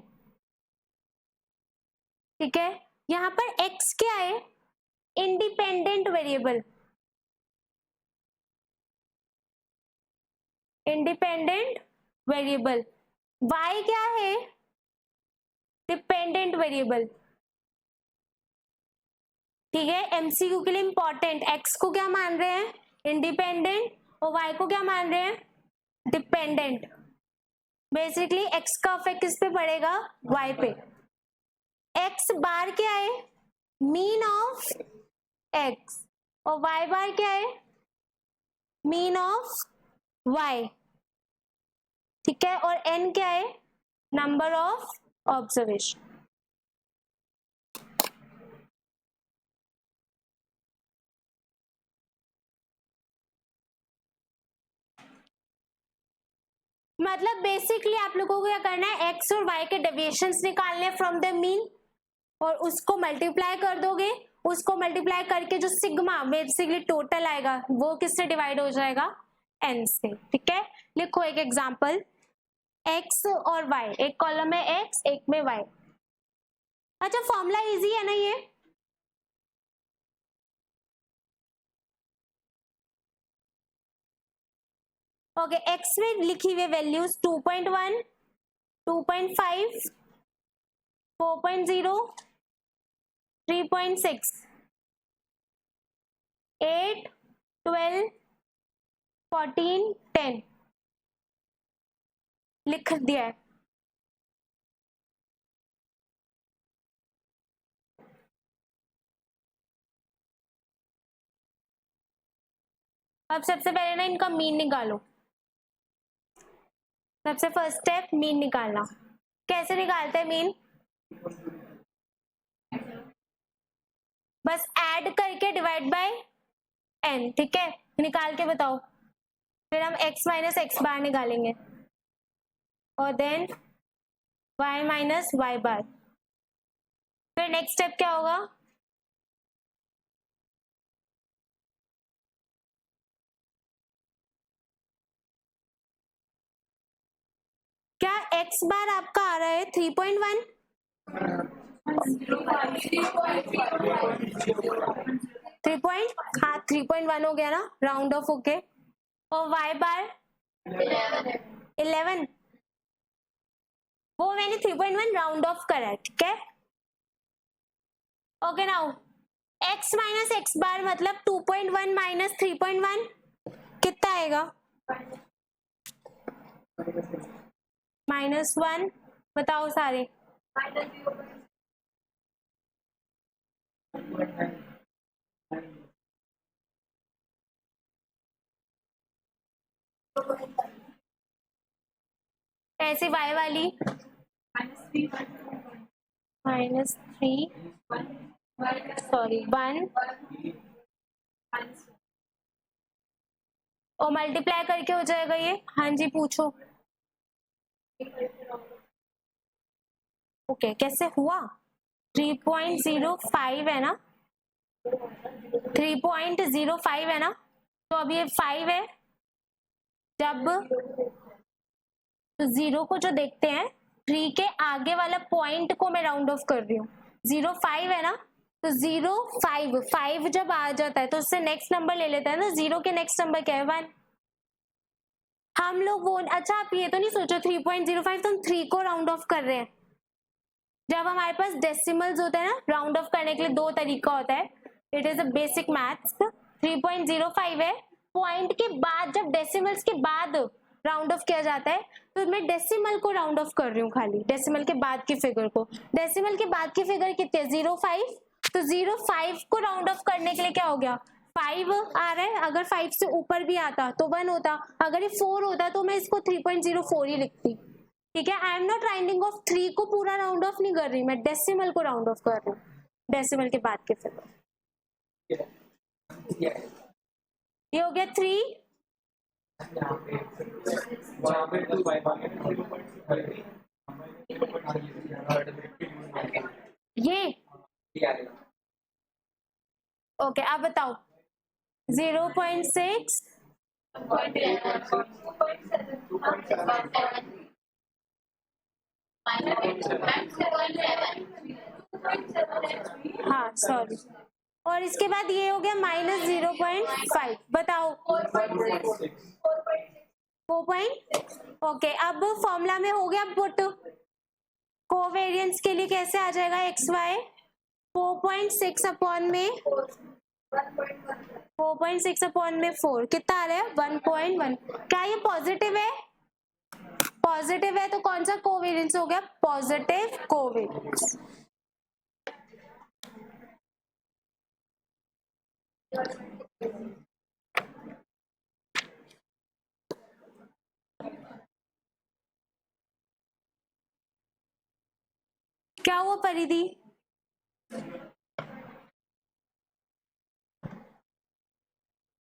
ठीक है, यहां पर x क्या है, इंडिपेंडेंट वेरिएबल, y क्या है, डिपेंडेंट वेरिएबल. ठीक है, एमसीक्यू के लिए इंपॉर्टेंट, x को क्या मान रहे हैं, इंडिपेंडेंट, और y को क्या मान रहे हैं, डिपेंडेंट. बेसिकली x का इफेक्ट किस पे पड़ेगा, y पे. x बार क्या है, मीन ऑफ x, और y बार क्या है, मीन ऑफ y. ठीक है, और n क्या है, नंबर ऑफ ऑब्जर्वेशन. मतलब बेसिकली आप लोगों को क्या करना है, x और y के डेविएशंस निकालने फ्रॉम द मीन, और उसको मल्टीप्लाई कर दोगे, उसको मल्टीप्लाई करके जो सिग्मा बेसिकली टोटल आएगा वो किससे डिवाइड हो जाएगा, n से. ठीक है, लिखो एक एग्जांपल, x और y, एक कॉलम में x एक में y. अच्छा, फॉर्मूला इजी है ना ये, ओके, एक्स में लिखी हुई वैल्यूज 2.1, 2.5, 4.0, 3.6, 8, 12, 14, 10 लिख दिया है। अब सबसे पहले ना इनका मीन निकालो। सबसे फर्स्ट स्टेप मीन निकालना। कैसे निकालते हैं मीन? बस ऐड करके डिवाइड बाय n, ठीक है? निकाल के बताओ। फिर हम x माइनस एक्स बार निकालेंगे और देन y माइनस वाई बार। फिर नेक्स्ट स्टेप क्या होगा? क्या x बार आपका आ रहा है 3.1? हाँ 3.1 हो गया ना, राउंड ऑफ होके। और y बार 11, वो मैंने 3.1 राउंड ऑफ करा है, ठीक है? Okay now x minus x bar मतलब 2.1 माइनस 3.1 कितना आएगा? -1। बताओ सारे। ऐसे y वाली -3, सॉरी 1, और मल्टीप्लाई करके हो जाएगा ये। हाँ जी पूछो। ओके कैसे हुआ? 3.05 है ना, 3.05 है ना, तो अब ये 5 है। जब तो 0 को जो देखते हैं, 3 के आगे वाला पॉइंट को मैं राउंड ऑफ कर रही हूँ। 0.5 है ना, तो 0.5, 5 जब आ जाता है तो उससे नेक्स्ट नंबर ले लेता है ना। 0 के नेक्स्ट नंबर क्या है? 1। हम लोग वो, अच्छा आप ये तो नहीं सोचो 3.05 तो हम 3 को राउंड ऑफ कर रहे हैं। जब हमारे पास डेसिमल्स होते हैं ना, राउंड ऑफ करने के लिए दो तरीका होता है। It is a basic maths. 3.05 है, पॉइंट के बाद जब डेसिमल्स के बाद राउंड ऑफ किया जाता है तो मैं डेसिमल को राउंड ऑफ कर रही हूँ, खाली डेसिमल के बाद की फिगर को। डेसिमल के बाद की फिगर कितनी है? 0.5। तो 0.5 को राउंड ऑफ करने के लिए क्या हो गया? 5 आ रहा है। अगर 5 से ऊपर भी आता तो 1 होता। अगर ये 4 होता तो मैं इसको 3.04 ही लिखती, ठीक है? I am not rounding off 3 को पूरा राउंड ऑफ नहीं कर रही, मैं डेसिमल को राउंड ऑफ कर रही हूँ, डेसिमल के बाद के फिगर। ये हो गया 3। ये ओके अब बताओ 0.6, हाँ सॉरी, और इसके बाद ये हो गया -0.5। बताओ 4 ओके। अब फॉर्मूला में हो गया पुट। कोवेरियंस के लिए कैसे आ जाएगा? एक्स वाई 4.6 अपॉन में 4.6 अपॉन में 4 कितना आ रहा है? 1.1। क्या ये पॉजिटिव है? पॉजिटिव है तो कौन सा कोवेरियंस हो गया? Positive covariance. क्या हुआ परिधि?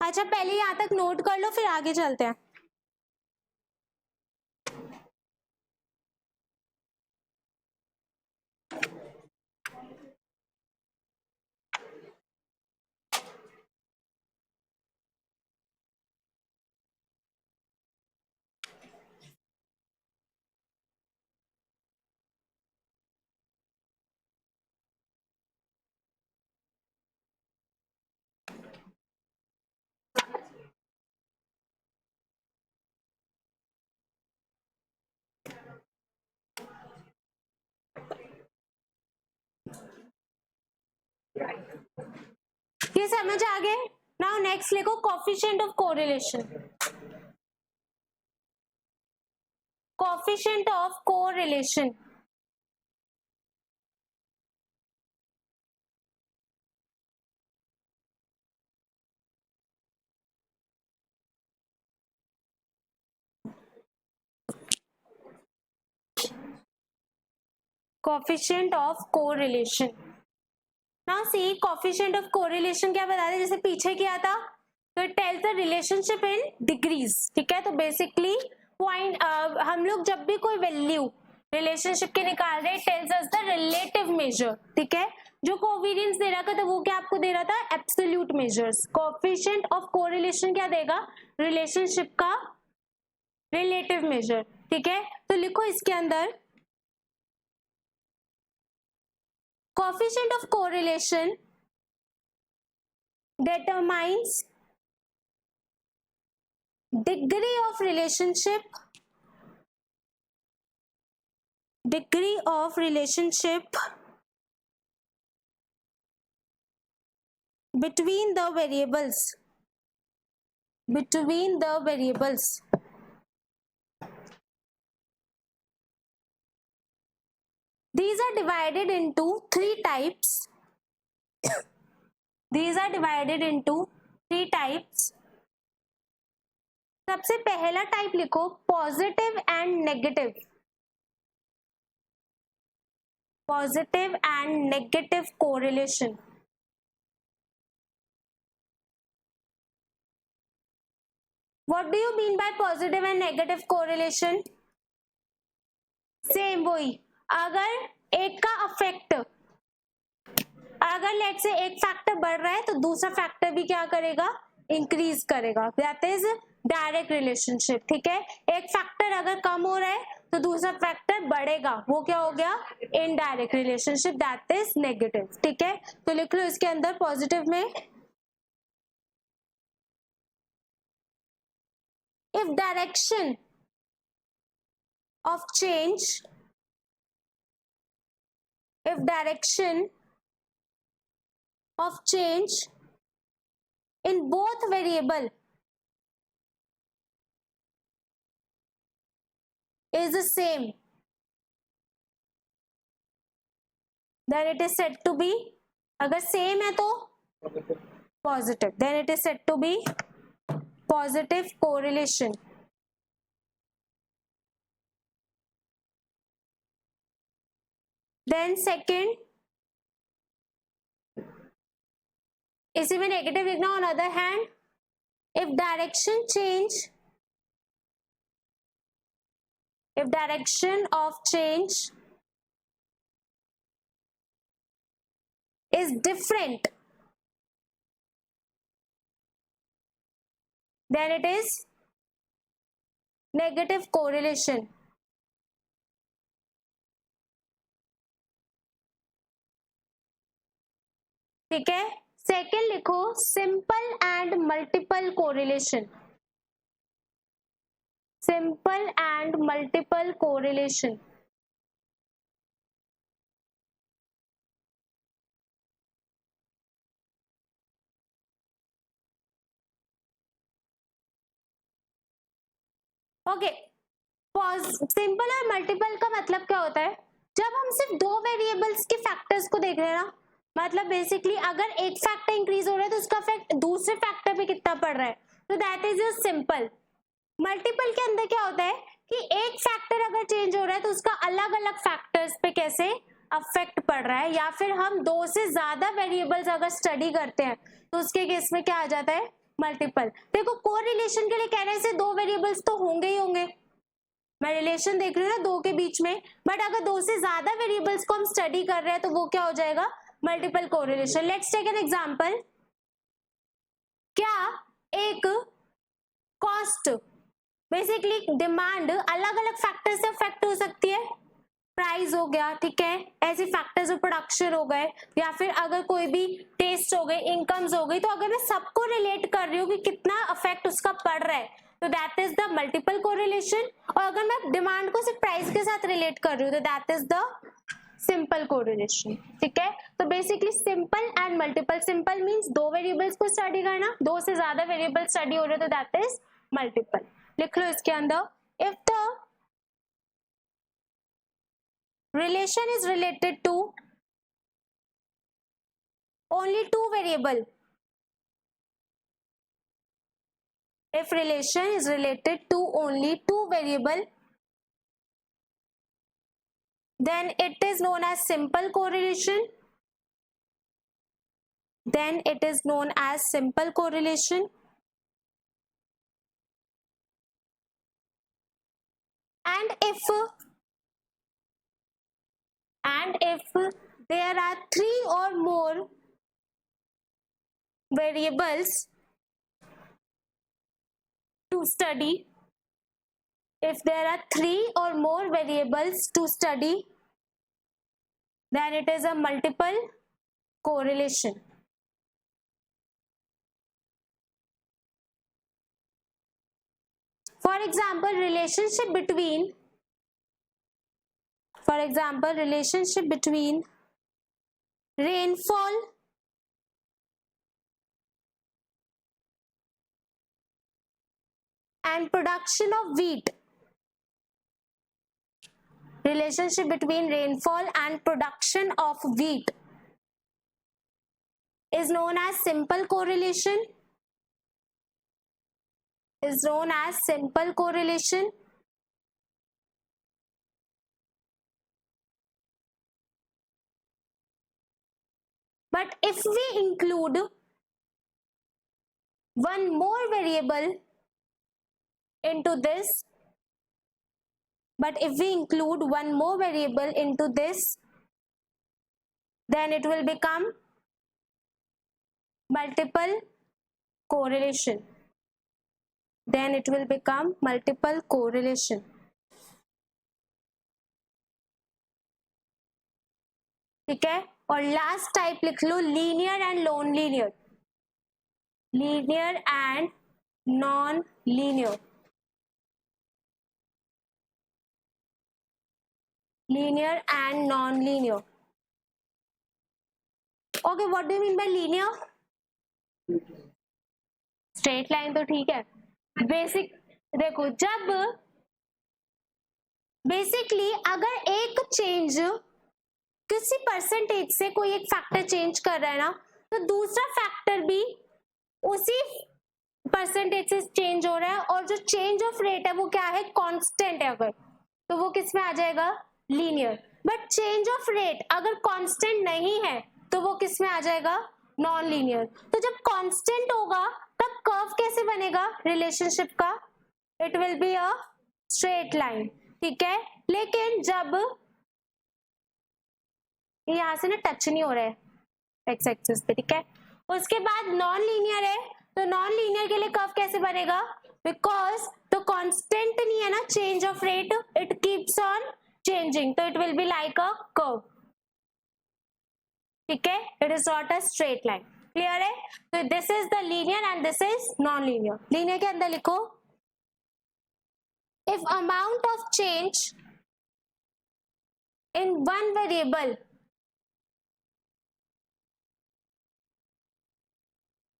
अच्छा पहले यहाँ तक नोट कर लो फिर आगे चलते हैं। ये समझ आ गए? नाउ नेक्स्ट लिखो coefficient of correlation. Coefficient of correlation coefficient of correlation. Now see coefficient of correlation क्या बता रहे, जैसे पीछे किया था, तो it tells the relationship in degrees. ठीक है, तो बेसिकली पॉइंट हम लोग जब भी कोई वैल्यू रिलेशनशिप के निकाल रहे, tells us the relative major. ठीक है, जो कोवेरियंस दे रहा था तो वो क्या आपको दे रहा था, absolute measures. Coefficient of correlation क्या देगा, रिलेशनशिप का रिलेटिव मेजर। ठीक है, तो लिखो इसके अंदर coefficient of correlation determines degree of relationship between the variables These are divided into three types. सबसे पहला टाइप लिखो positive and negative. Correlation. What do you mean by positive and negative correlation? Same वही, अगर एक का affect, अगर late से एक फैक्टर बढ़ रहा है तो दूसरा फैक्टर भी क्या करेगा, इंक्रीज करेगा। That is direct relationship. ठीक है, एक फैक्टर अगर कम हो रहा है तो दूसरा फैक्टर बढ़ेगा, वो क्या हो गया, indirect relationship, that is negative. ठीक है, तो लिख लो इसके अंदर पॉजिटिव में, if direction of change in both variable is the same, then it is said to be, अगर सेम है तो positive, then it is said to be positive correlation. Then second, इसी में नेगेटिव लिखना। On other hand, if direction of change is different, then it is negative correlation. ठीक है, second लिखो simple and multiple correlation. Okay, simple और multiple का मतलब क्या होता है, जब हम सिर्फ दो वेरिएबल्स के फैक्टर्स को देख रहे हैं ना, मतलब बेसिकली अगर एक फैक्टर इंक्रीज हो रहा है तो उसका इफेक्ट दूसरे फैक्टर पे कितना पड़ रहा है, तो that is your simple. Multiple के अंदर क्या होता है कि एक फैक्टर अगर चेंज हो रहा है तो उसका अलग अलग फैक्टर्स पे कैसे अफेक्ट पड़ रहा है, या फिर हम दो से ज्यादा वेरिएबल्स अगर स्टडी करते हैं तो उसके केस में क्या आ जाता है, मल्टीपल। देखो कोरिलेशन के लिए कहने से दो वेरिएबल्स तो होंगे ही होंगे, मैं रिलेशन देख रही हूँ ना दो के बीच में, बट अगर दो से ज्यादा वेरिएबल्स को हम स्टडी कर रहे हैं तो वो क्या हो जाएगा, multiple correlation. Let's take an example. क्या एक कॉस्ट, बेसिकली डिमांड अलग अलग फैक्टर से अफेक्ट हो सकती है, प्राइस हो गया, ठीक है, ऐसे फैक्टर्स ऑफ प्रोडक्शन हो गए, या फिर अगर कोई भी टेस्ट हो गए, इनकम्स हो गई, तो अगर मैं सबको रिलेट कर रही हूँ कि कितना अफेक्ट उसका पड़ रहा है तो that is the multiple correlation. और अगर मैं डिमांड को सिर्फ प्राइस के साथ रिलेट कर रही हूँ तो that is the simple correlation, ठीक है। तो basically simple and multiple, simple means दो वेरिएबल्स को स्टडी करना, दो से ज्यादा वेरिएबल स्टडी हो रहे तो दैट इज मल्टीपल। लिख लो इसके अंदर, if the relation is related to only two variable, if relation is related to only two variable, then it is known as simple correlation, then it is known as simple correlation. And if there are three or more variables to study, if there are three or more variables to study, then it is a multiple correlation. For example, relationship between rainfall and production of wheat. Relationship between rainfall and production of wheat is known as simple correlation. Is known as simple correlation. But if we include one more variable into this, then it will become multiple correlation. ठीक है। और last type लिख लो, linear and non linear, linear and non linear, linear and non linear. Okay, what do you mean by linear? Straight line तो ठीक है। Basic देखो, जब बेसिकली अगर एक चेंज किसी परसेंटेज से कोई एक फैक्टर चेंज कर रहा है ना, तो दूसरा फैक्टर भी उसी परसेंटेज से चेंज हो रहा है, और जो चेंज ऑफ रेट है वो क्या है, कांस्टेंट है अगर, तो वो किस में आ जाएगा, linear. But change of rate अगर कांस्टेंट नहीं है तो वो किस में आ जाएगा, नॉन लीनियर। तो जब कांस्टेंट होगा तब कर्व कैसे बनेगा रिलेशनशिप का, it will be a straight line, ठीक है। लेकिन जब यहां से ना टच नहीं हो रहा है एक्स एक्सिस पे, ठीक है, उसके बाद नॉन लीनियर है, तो नॉन लीनियर के लिए कर्व कैसे बनेगा, बिकॉज तो कांस्टेंट नहीं है ना change of rate, it keeps on changing, तो it will be like a curve, ठीक है, it is not a straight line. Clear है? तो this is the linear and this is non linear. Linear के अंदर लिखो, if amount of change in one variable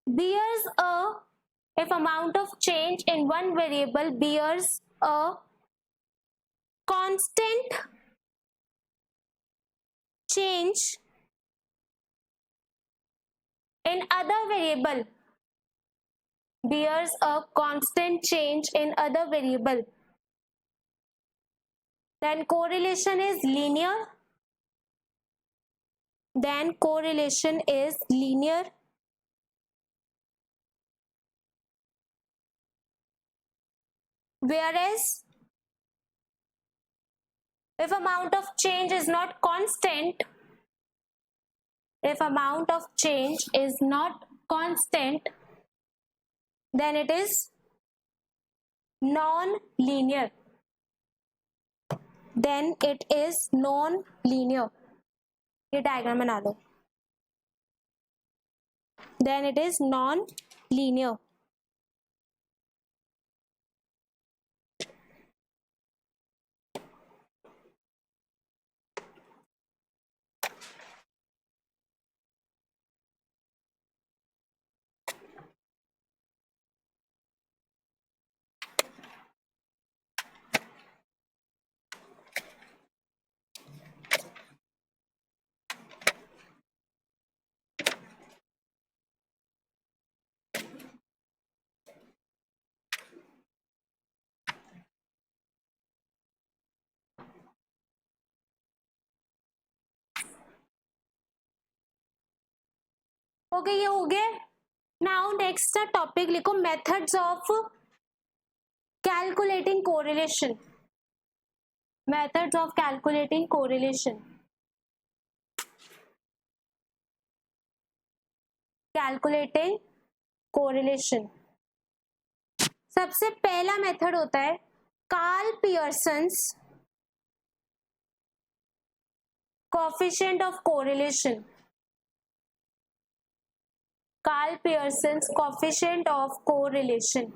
bears a, if amount of change in one variable bears a constant change in other variable, bears a constant change in other variable, then correlation is linear, then correlation is linear. Whereas if amount of change is not constant, if amount of change is not constant, then it is non-linear, then it is non-linear. ये diagram बना लो, then it is non-linear. Okay ये हो गया। Now next topic लिखो, methods of calculating correlation. Methods of calculating correlation. Calculating correlation, सबसे पहला method होता है Karl Pearson's coefficient of correlation. Karl Pearson's coefficient of correlation.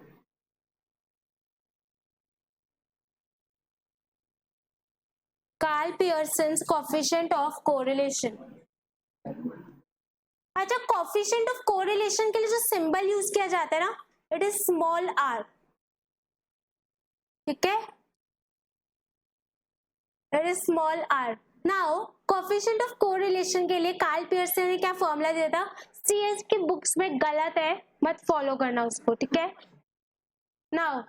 Karl Pearson's coefficient of correlation. अच्छा, coefficient of correlation के लिए जो symbol use किया जाता है ना, इट इज स्मॉल r, ठीक है, it is small r। Now coefficient of correlation के लिए कार्ल पियर्सन ने क्या फॉर्मूला दिया था, सीएस की बुक्स में गलत है, मत फॉलो करना उसको, ठीक है। नाउ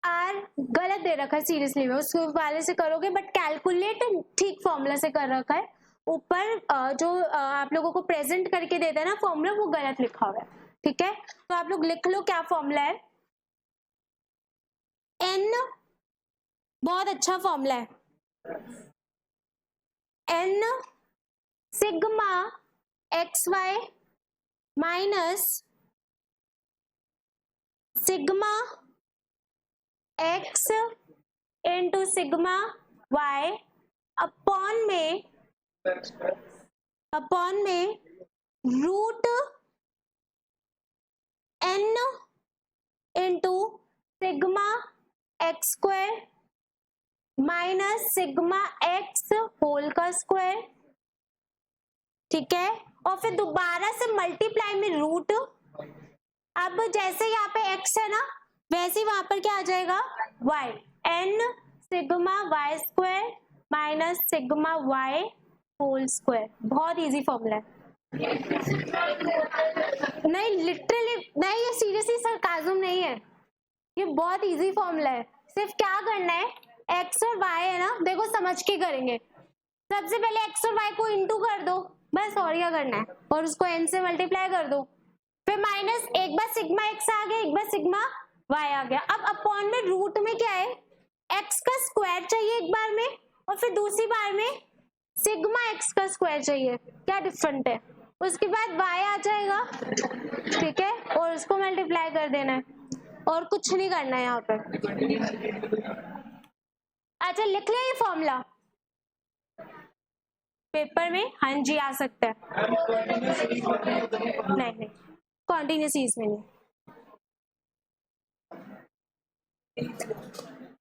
r गलत दे रखा है सीरियसली में, उसको वाले से करोगे, बट कैलकुलेट ठीक फॉर्मूला से कर रखा है। ऊपर जो आप लोगों को प्रेजेंट करके देता है ना फॉर्मूला, वो गलत लिखा हुआ है, ठीक है। तो आप लोग लिख लो क्या फॉर्मूला है। n बहुत अच्छा फॉर्मूला है, n sigma x y minus sigma x into sigma y upon में root n into sigma x square minus sigma x whole का स्क्वायर, ठीक है। और फिर दोबारा से मल्टीप्लाई में रूट। अब जैसे यहाँ पे x है ना, वैसे वहां पर क्या आ जाएगा y, n sigma y square minus sigma y whole square. बहुत इजी फॉर्मूला है, नहीं लिटरली नहीं, ये सीरियसली सरकाज़म नहीं है, ये बहुत इजी फॉर्मूला है। सिर्फ क्या करना है, x और y है ना, देखो समझ के करेंगे। सबसे पहले x और y को इंटू कर दो बस, और क्या करना है, और उसको n से मल्टीप्लाई कर दो। फिर माइनस, एक बार सिग्मा x आ गया, एक बार सिग्मा y आ गया। अब अपॉन में रूट में क्या है, x का स्क्वायर चाहिए एक बार में, और फिर दूसरी बार में सिग्मा x का स्क्वायर चाहिए, क्या डिफरेंट है। उसके बाद y आ जाएगा, ठीक है, और उसको मल्टीप्लाई कर देना है, और कुछ नहीं करना है यहाँ पर। अच्छा लिख लिया ये फॉर्मूला पेपर में, हाँ जी आ सकता है, नहीं कॉन्टिन्यूस सीरीज में नहीं।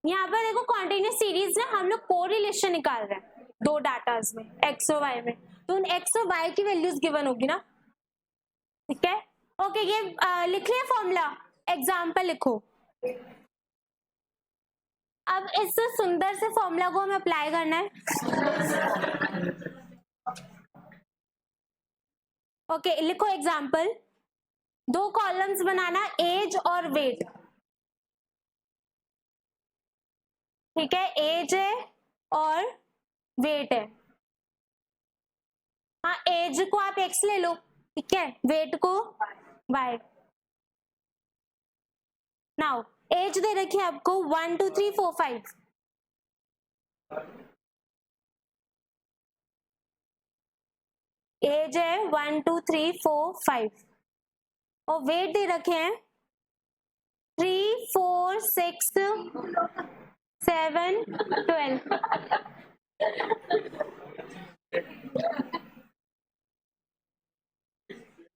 यहाँ पर देखो कॉन्टिन्यूस सीरीज में हम लोग कोरिलेशन निकाल रहे हैं दो डाटाज में, एक्स और वाई में, तो उन एक्स और वाई की वैल्यूज गिवन होगी ना, ठीक है। ओके ये लिख लिया फॉर्मूला, एग्जाम्पल लिखो। अब इस सुंदर से फॉर्मूला को हमें अप्लाई करना है। ओके लिखो एग्जाम्पल, दो कॉलम्स बनाना, एज और वेट, ठीक है, एज है और वेट है। हाँ एज को आप x ले लो, ठीक है, वेट को y। नाउ एज दे रखी है आपको 1 2 3 4 5, एज है 1 2 3 4 5, और वेट दे रखे हैं 3 4 6 7 12।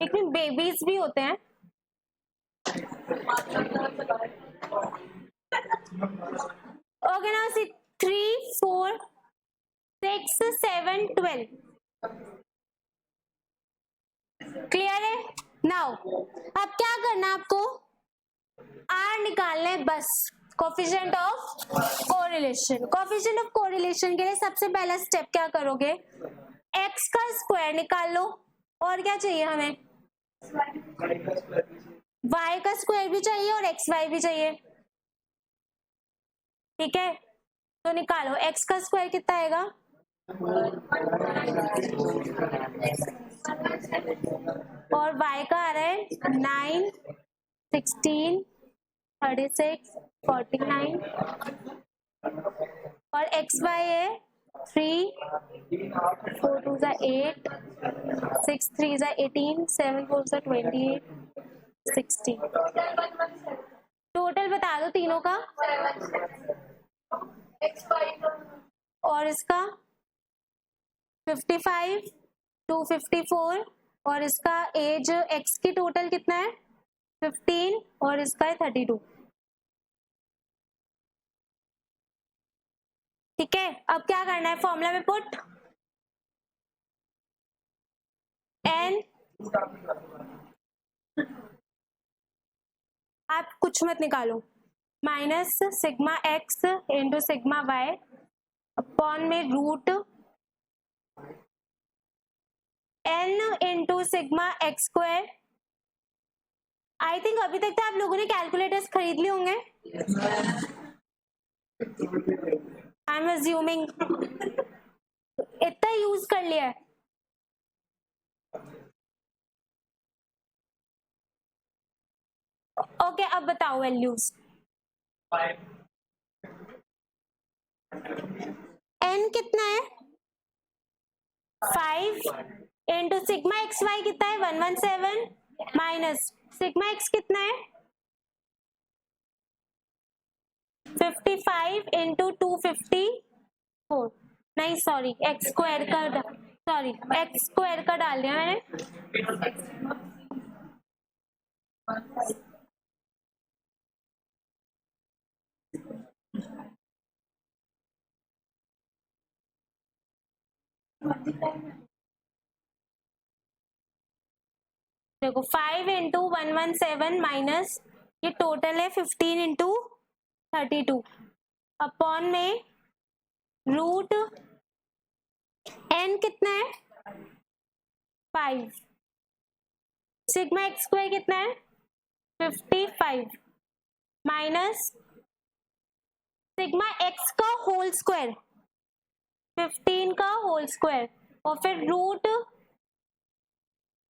एक में बेबीज भी होते हैं। ओके ना, सी 3 4 6 7 12 क्लियर है। नाउ अब क्या करना है आपको, आर निकालना है बस, coefficient of correlation. Coefficient of correlation के लिए सबसे पहला स्टेप क्या करोगे, x का स्क्वायर निकाल लो, और क्या चाहिए हमें, y का स्क्वायर भी चाहिए और xy भी चाहिए, ठीक है। तो निकालो, x का स्क्वायर कितना आएगा, और y का आ रहा है 9, 16, 36, 49 और एक्स वाई है 3, 4 2 8, 6 3 18, 7 4 28, 60। टोटल बता दो तीनों का और इसका 55, 254 और इसका एज एक्स की टोटल कितना है 15 और इसका है 32। ठीक है, अब क्या करना है फॉर्मूला में पुट एन, आप कुछ मत निकालो, minus sigma x into sigma y upon में root n into sigma x square. I think अभी तक तो आप लोगों ने कैलकुलेटर्स खरीद लिए होंगे, आई एम अज्यूमिंग इतना यूज कर लिया है। ओके अब बताओ वैल्यूज। एन कितना है 5 इंटू सिग्मा एक्स वाई कितना है 117 माइनस सिग्मा एक्स कितना है 55 इंटू 254, नहीं सॉरी एक्स स्क्वायर का, सॉरी एक्स स्क्वायर का डाल दिया मैंने। देखो 5 इंटू 117 माइनस ये टोटल है 15 इंटू 32 अपॉन में रूट एन कितना है 5, सिग्मा एक्स स्क्वायर कितना है 55 माइनस सिग्मा एक्स का होल स्क्वायर 15 का होल स्क्वायर और फिर रूट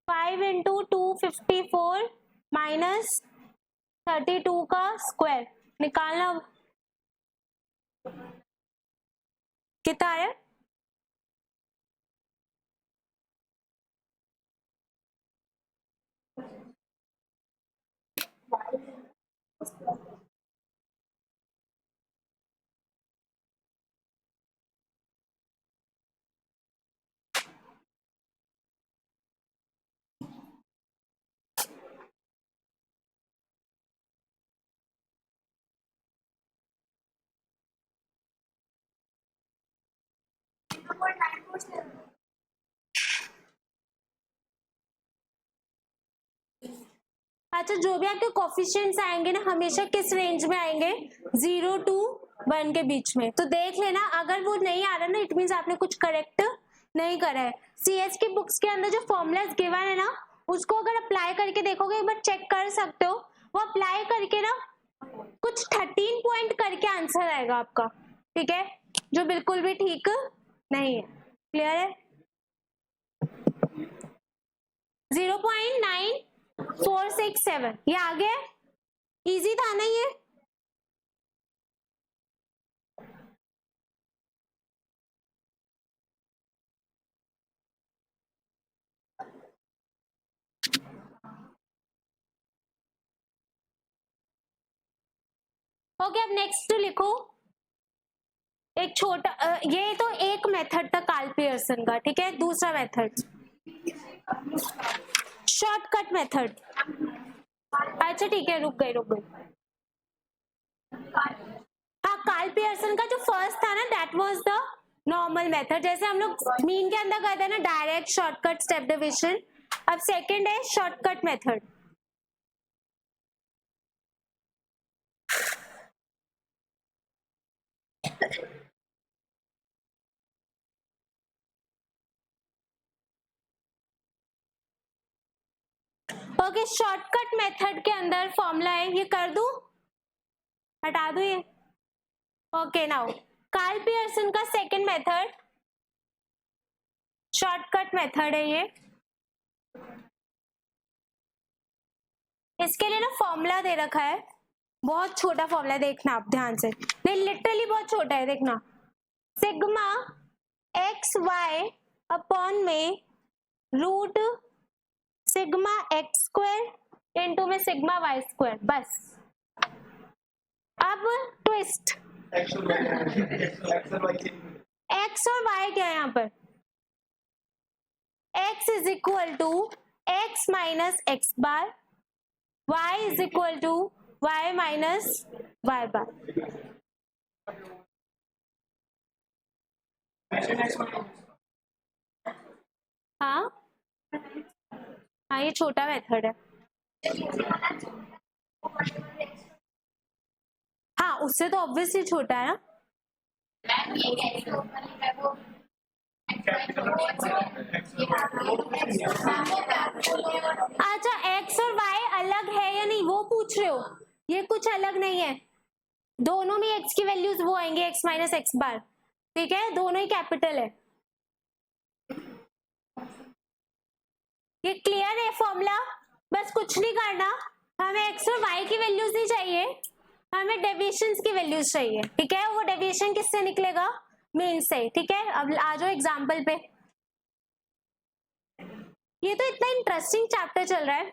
5 इंटू 254 माइनस 32 का स्क्वायर निकालना कितना है अच्छा, जो भी आपके कोफिशिएंट्स आएंगे ना हमेशा किस रेंज में आएंगे 0 to 1 के बीच में। तो देख लेना अगर वो नहीं आ रहा ना इट मीन्स आपने कुछ करेक्ट नहीं करा है। सीएस की बुक्स के अंदर जो फॉर्मूलाज गिवन है ना उसको अगर अप्लाई करके देखोगे एक बार चेक कर सकते हो, वो अप्लाई करके ना कुछ 13 पॉइंट करके आंसर आएगा आपका, ठीक है, जो बिल्कुल भी ठीक नहीं है। क्लियर है? 0.9467 ये आ गया, इजी था ना ये। ओके अब नेक्स्ट लिखो एक छोटा ये तो एक मेथड था कार्ल पियर्सन का, ठीक है। दूसरा मेथड शॉर्टकट मेथड। अच्छा ठीक है रुक गई हाँ, कार्ल पियर्सन का जो फर्स्ट था ना that was the normal method, जैसे हम लोग मीन के अंदर कहते हैं ना डायरेक्ट शॉर्टकट स्टेप डिविजन। अब सेकंड है shortcut method. Okay shortcut method के अंदर फॉर्मूला है, ये कर दूं, हटा दूं ये। ओके नाउ कार्ल पियर्सन का सेकंड मेथड शॉर्टकट मेथड है ये। इसके लिए ना फॉर्मूला दे रखा है, बहुत छोटा फॉर्मूला है, देखना आप ध्यान से, नहीं लिटरली बहुत छोटा है, देखना, सिग्मा एक्स वाई अपॉन में root sigma x square into में सिग्मा वाई स्क्वायर, बस। अब ट्विस्ट, एक्स और वाई क्या है यहाँ पर, x is equal to x minus x bar, y is equal to y minus y bar. हाँ हाँ, ये छोटा मेथड है। हाँ, उससे तो ऑब्वियसली छोटा है ना। अच्छा, x और y अलग है या नहीं वो पूछ रहे हो, ये कुछ अलग नहीं है, दोनों में x की वैल्यूज वो आएंगे, x माइनस एक्स बार, ठीक है, दोनों ही कैपिटल है। ये क्लियर है फॉर्मूला, बस कुछ नहीं करना, हमें x और y की वैल्यूज नहीं चाहिए, हमें डेविएशंस की वैल्यूज चाहिए, ठीक है। वो डेविएशन किससे निकलेगा, मीन से, ठीक है। अब आ जाओ एग्जाम्पल पे, ये तो इतना इंटरेस्टिंग चैप्टर चल रहा है,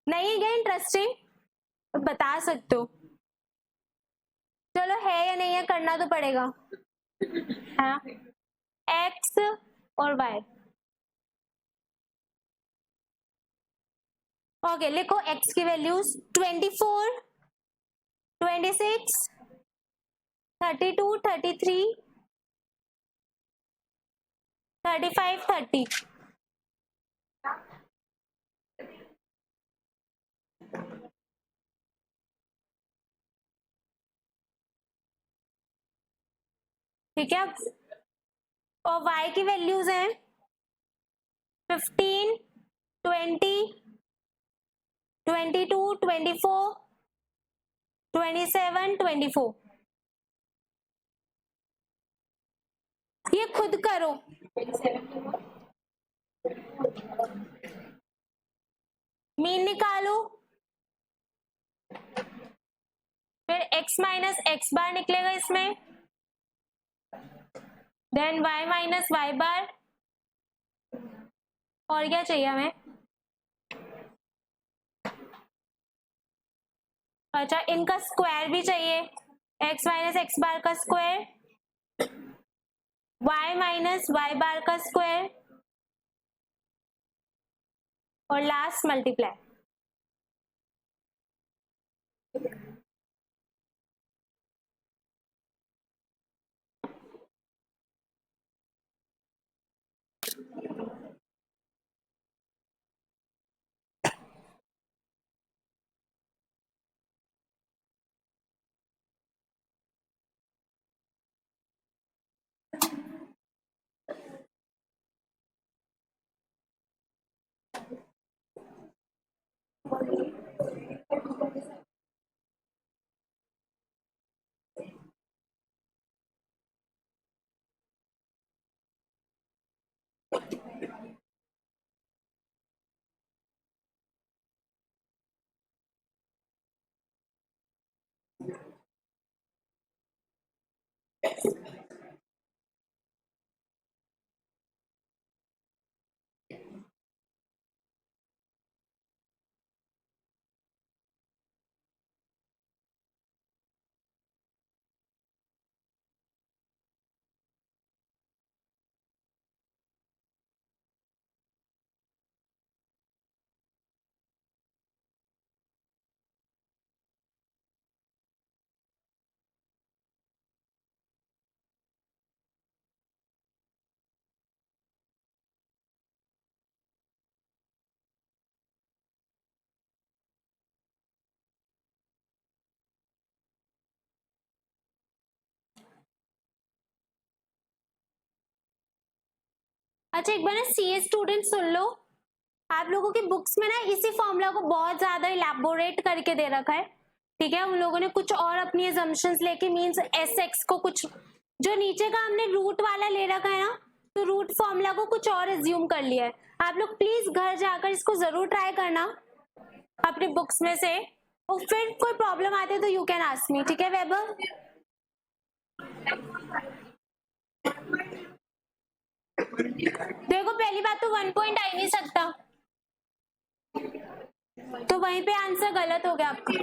नहीं है क्या इंटरेस्टिंग, तो बता सकते हो, चलो है या नहीं है, करना तो पड़ेगा, हाँ, एक्स और वाई, ओके, लिखो x की वैल्यूज 24, 26, 32, 33, 35, 30। ठीक है, और y की वैल्यूज हैं 15, 20, 22, 24, 27, 24। ये खुद करो, मीन निकालो, फिर x माइनस एक्स बार निकलेगा इसमें, देन y माइनस वाई बार, और क्या चाहिए हमें, अच्छा इनका स्क्वायर भी चाहिए, x माइनस एक्स बार का स्क्वायर, y माइनस वाई बार का स्क्वायर, और लास्ट मल्टीप्लाई। अच्छा एक बार ना सीए स्टूडेंट सुन लो, आप लोगों की बुक्स में ना इसी फॉर्मूला को बहुत ज्यादा इलैबोरेट करके दे रखा है, ठीक है। उन लोगों ने कुछ और अपनी assumptions लेके मींस एस एक्स को कुछ जो नीचे का हमने रूट वाला ले रखा है ना, तो रूट फॉर्मूला को कुछ और एज्यूम कर लिया है। आप लोग प्लीज घर जाकर इसको जरूर ट्राई करना अपने बुक्स में से, और फिर कोई प्रॉब्लम आती है तो यू कैन आस्क मी, ठीक है वैभव? देखो पहली बात तो 1 पॉइंट आ ही नहीं सकता, तो वहीं पे आंसर गलत हो गया आपका।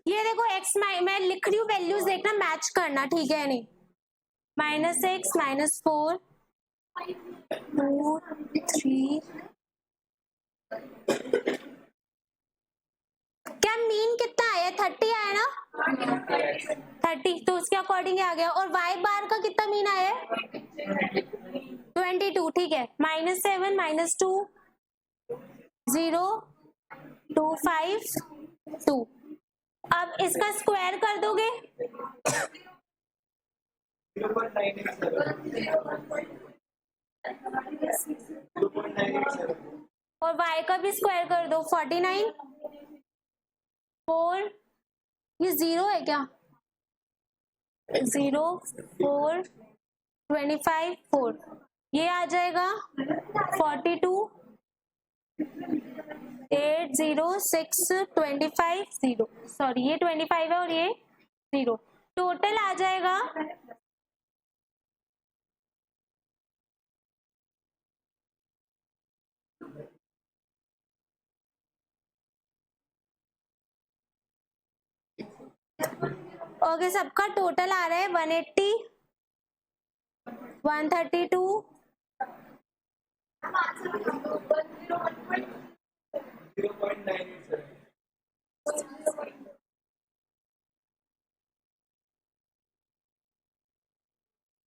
ये देखो x मैं लिख रही हूँ वैल्यूज, देखना मैच करना, ठीक है? नहीं, -6 -4 2 3, क्या मीन कितना आया? 30 आया ना? 30, तो उसके अकॉर्डिंग आ गया। और y बार का कितना मीन आया है? 22, ठीक है। -7 -2 0 2 5 2। अब इसका स्क्वायर कर दोगे, और y का भी स्क्वायर कर दो, 49 4, ये 0 है क्या? 0 4 25 4, ये आ जाएगा 42 8 0 6 25 0, सॉरी ये 25 है और ये 0, टोटल आ जाएगा ओके, सबका टोटल आ रहा है 180 132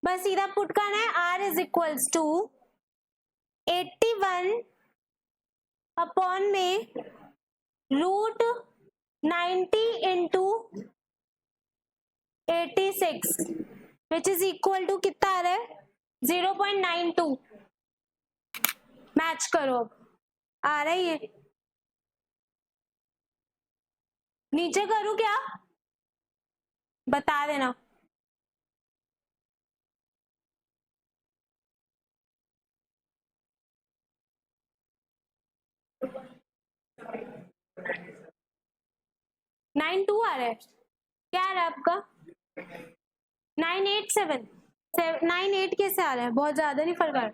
बस सीधा पुट करना है। r is equals to 81 upon में root 90 into 86 which is equal to कितना आ रहा है? 0.92। मैच करो, अब आ रहा है ये? नीचे करूं क्या? बता देना। नाइन टू आ रहा है, क्या आ रहा है आपका? 987 98 कैसे आ रहा है? बहुत ज्यादा नहीं फर्क आ रहा।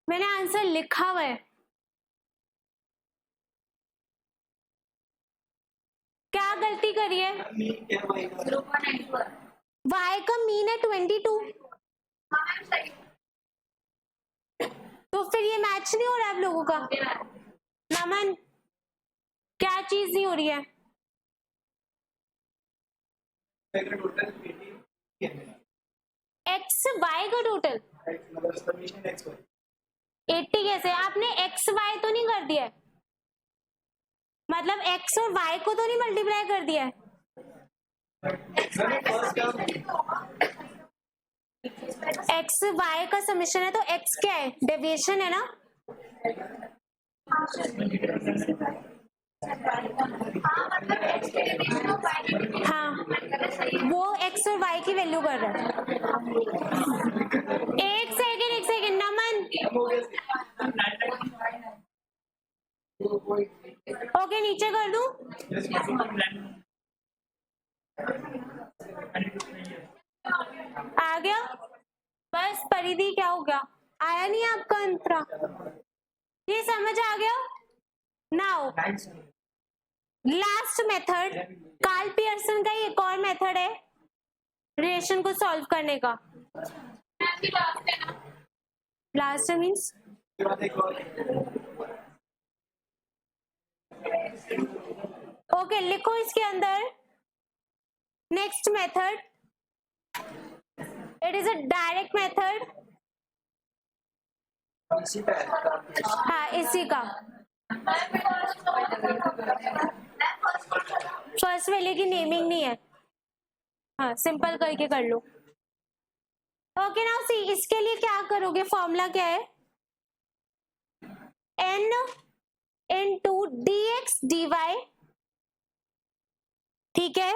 मैंने आंसर लिखा हुआ है, क्या गलती करी है? y का मीन है 22, तो फिर ये मैच नहीं हो रहा है आप लोगों का। नमन, क्या चीज नहीं हो रही है? एक्स वाई का टोटल 80 कैसे? आपने एक्स वाई तो नहीं कर दिया है? मतलब एक्स और वाई को तो नहीं मल्टीप्लाई कर दिया है? एक्स वाई का समेशन है, तो एक्स क्या है? डेविएशन है ना? हाँ, वो एक्स और वाई की वैल्यू कर रहा है। एक सेकेंड नमन, ओके नीचे कर दूं? आ गया? बस परिधि, क्या हो गया? आया नहीं आपका अंतरा? ये समझ आ गया? Now last method, Karl Pearson का ही एक और मेथड है रिलेशन को सॉल्व करने का। लास्ट मीन्स ओके, लिखो इसके अंदर next method, it is a direct method. हाँ, इसी का फर्स्ट वैल्यू की नेमिंग नहीं है। हाँ, सिंपल करके कर लो। ओके नाउ सी, इसके लिए क्या करोगे? फॉर्मूला क्या है? n इंटू dx dy, ठीक है?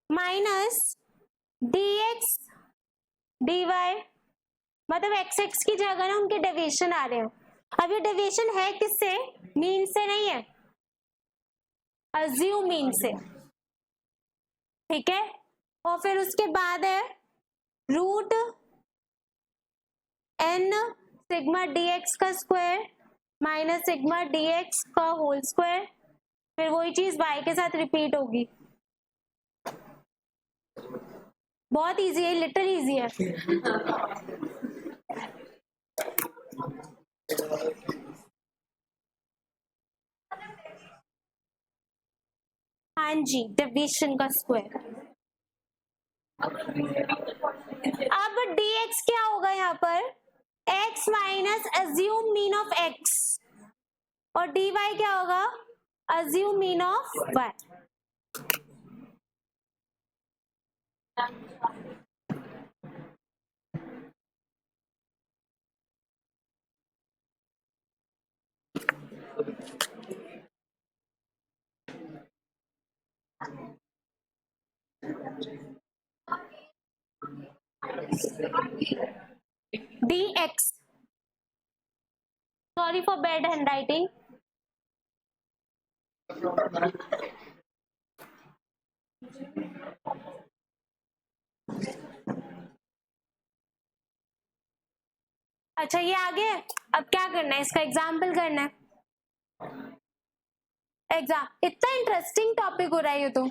माइनस dx dy, मतलब एक्स एक्स की जगह ना उनके डेविएशन आ रहे हैं। अब ये डेविएशन है किससे? मीन से नहीं है, अज्यूम मीन से, ठीक है। और फिर उसके बाद है रूट n सिग्मा dx का स्क्वायर माइनस सिग्मा dx का होल स्क्वायर, फिर वही चीज y के साथ रिपीट होगी। बहुत इजी है, लिटिल इजी है। हाँ जी, डिवीजन का स्क्वायर। अब dx क्या होगा यहाँ पर? x minus assume mean of x, और dy क्या होगा? Assume mean of y। dx, sorry for bad handwriting। अच्छा ये आ गया। अब क्या करना है? इसका एग्जाम्पल करना है। एग्जाम इतना इंटरेस्टिंग टॉपिक हो रहा है ये तो।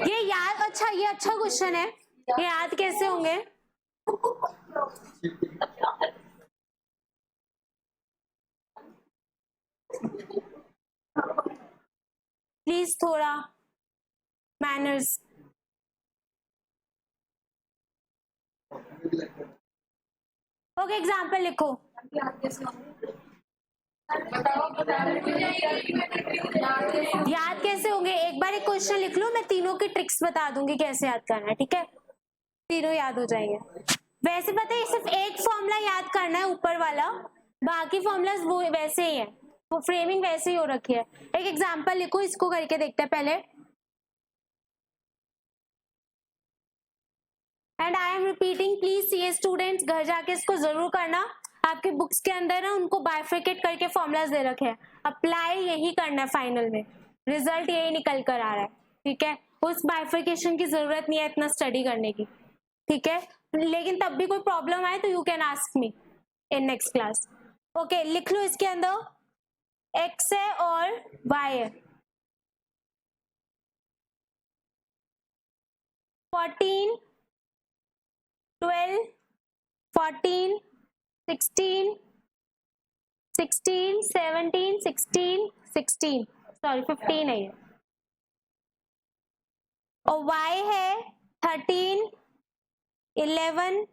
ये याद, अच्छा ये अच्छा क्वेश्चन है, ये याद कैसे होंगे? प्लीज थोड़ा मैनर्स। ओके एग्जाम्पल लिखो। याद कैसे होंगे? एक बार एक क्वेश्चन लिख लो, मैं तीनों की ट्रिक्स बता दूंगी कैसे याद करना है, ठीक है? तीनों याद हो जाएंगे। वैसे पता है सिर्फ एक फॉर्मूला याद करना है ऊपर वाला, बाकी फॉर्मूलाज वो वैसे ही है, वो फ्रेमिंग वैसे ही हो रखी है। एक एग्जांपल लिखो, इसको करके देखते हैं पहले। And I am repeating, please CA students घर जाके इसको जरूर करना। आपके बुक्स के अंदर ना उनको बाइफिकेट करके फॉर्मूलाज दे रखे हैं, अप्लाई यही करना है, फाइनल में रिजल्ट यही निकल कर आ रहा है, ठीक है? उस बाइफिकेशन की जरूरत नहीं है इतना स्टडी करने की, ठीक है? लेकिन तब भी कोई प्रॉब्लम आए तो you can ask me in next class. Okay लिख लो, इसके अंदर x है और y है। 14 12 14 16 16 17 16 16, सॉरी 15 है ये, और y है 13 11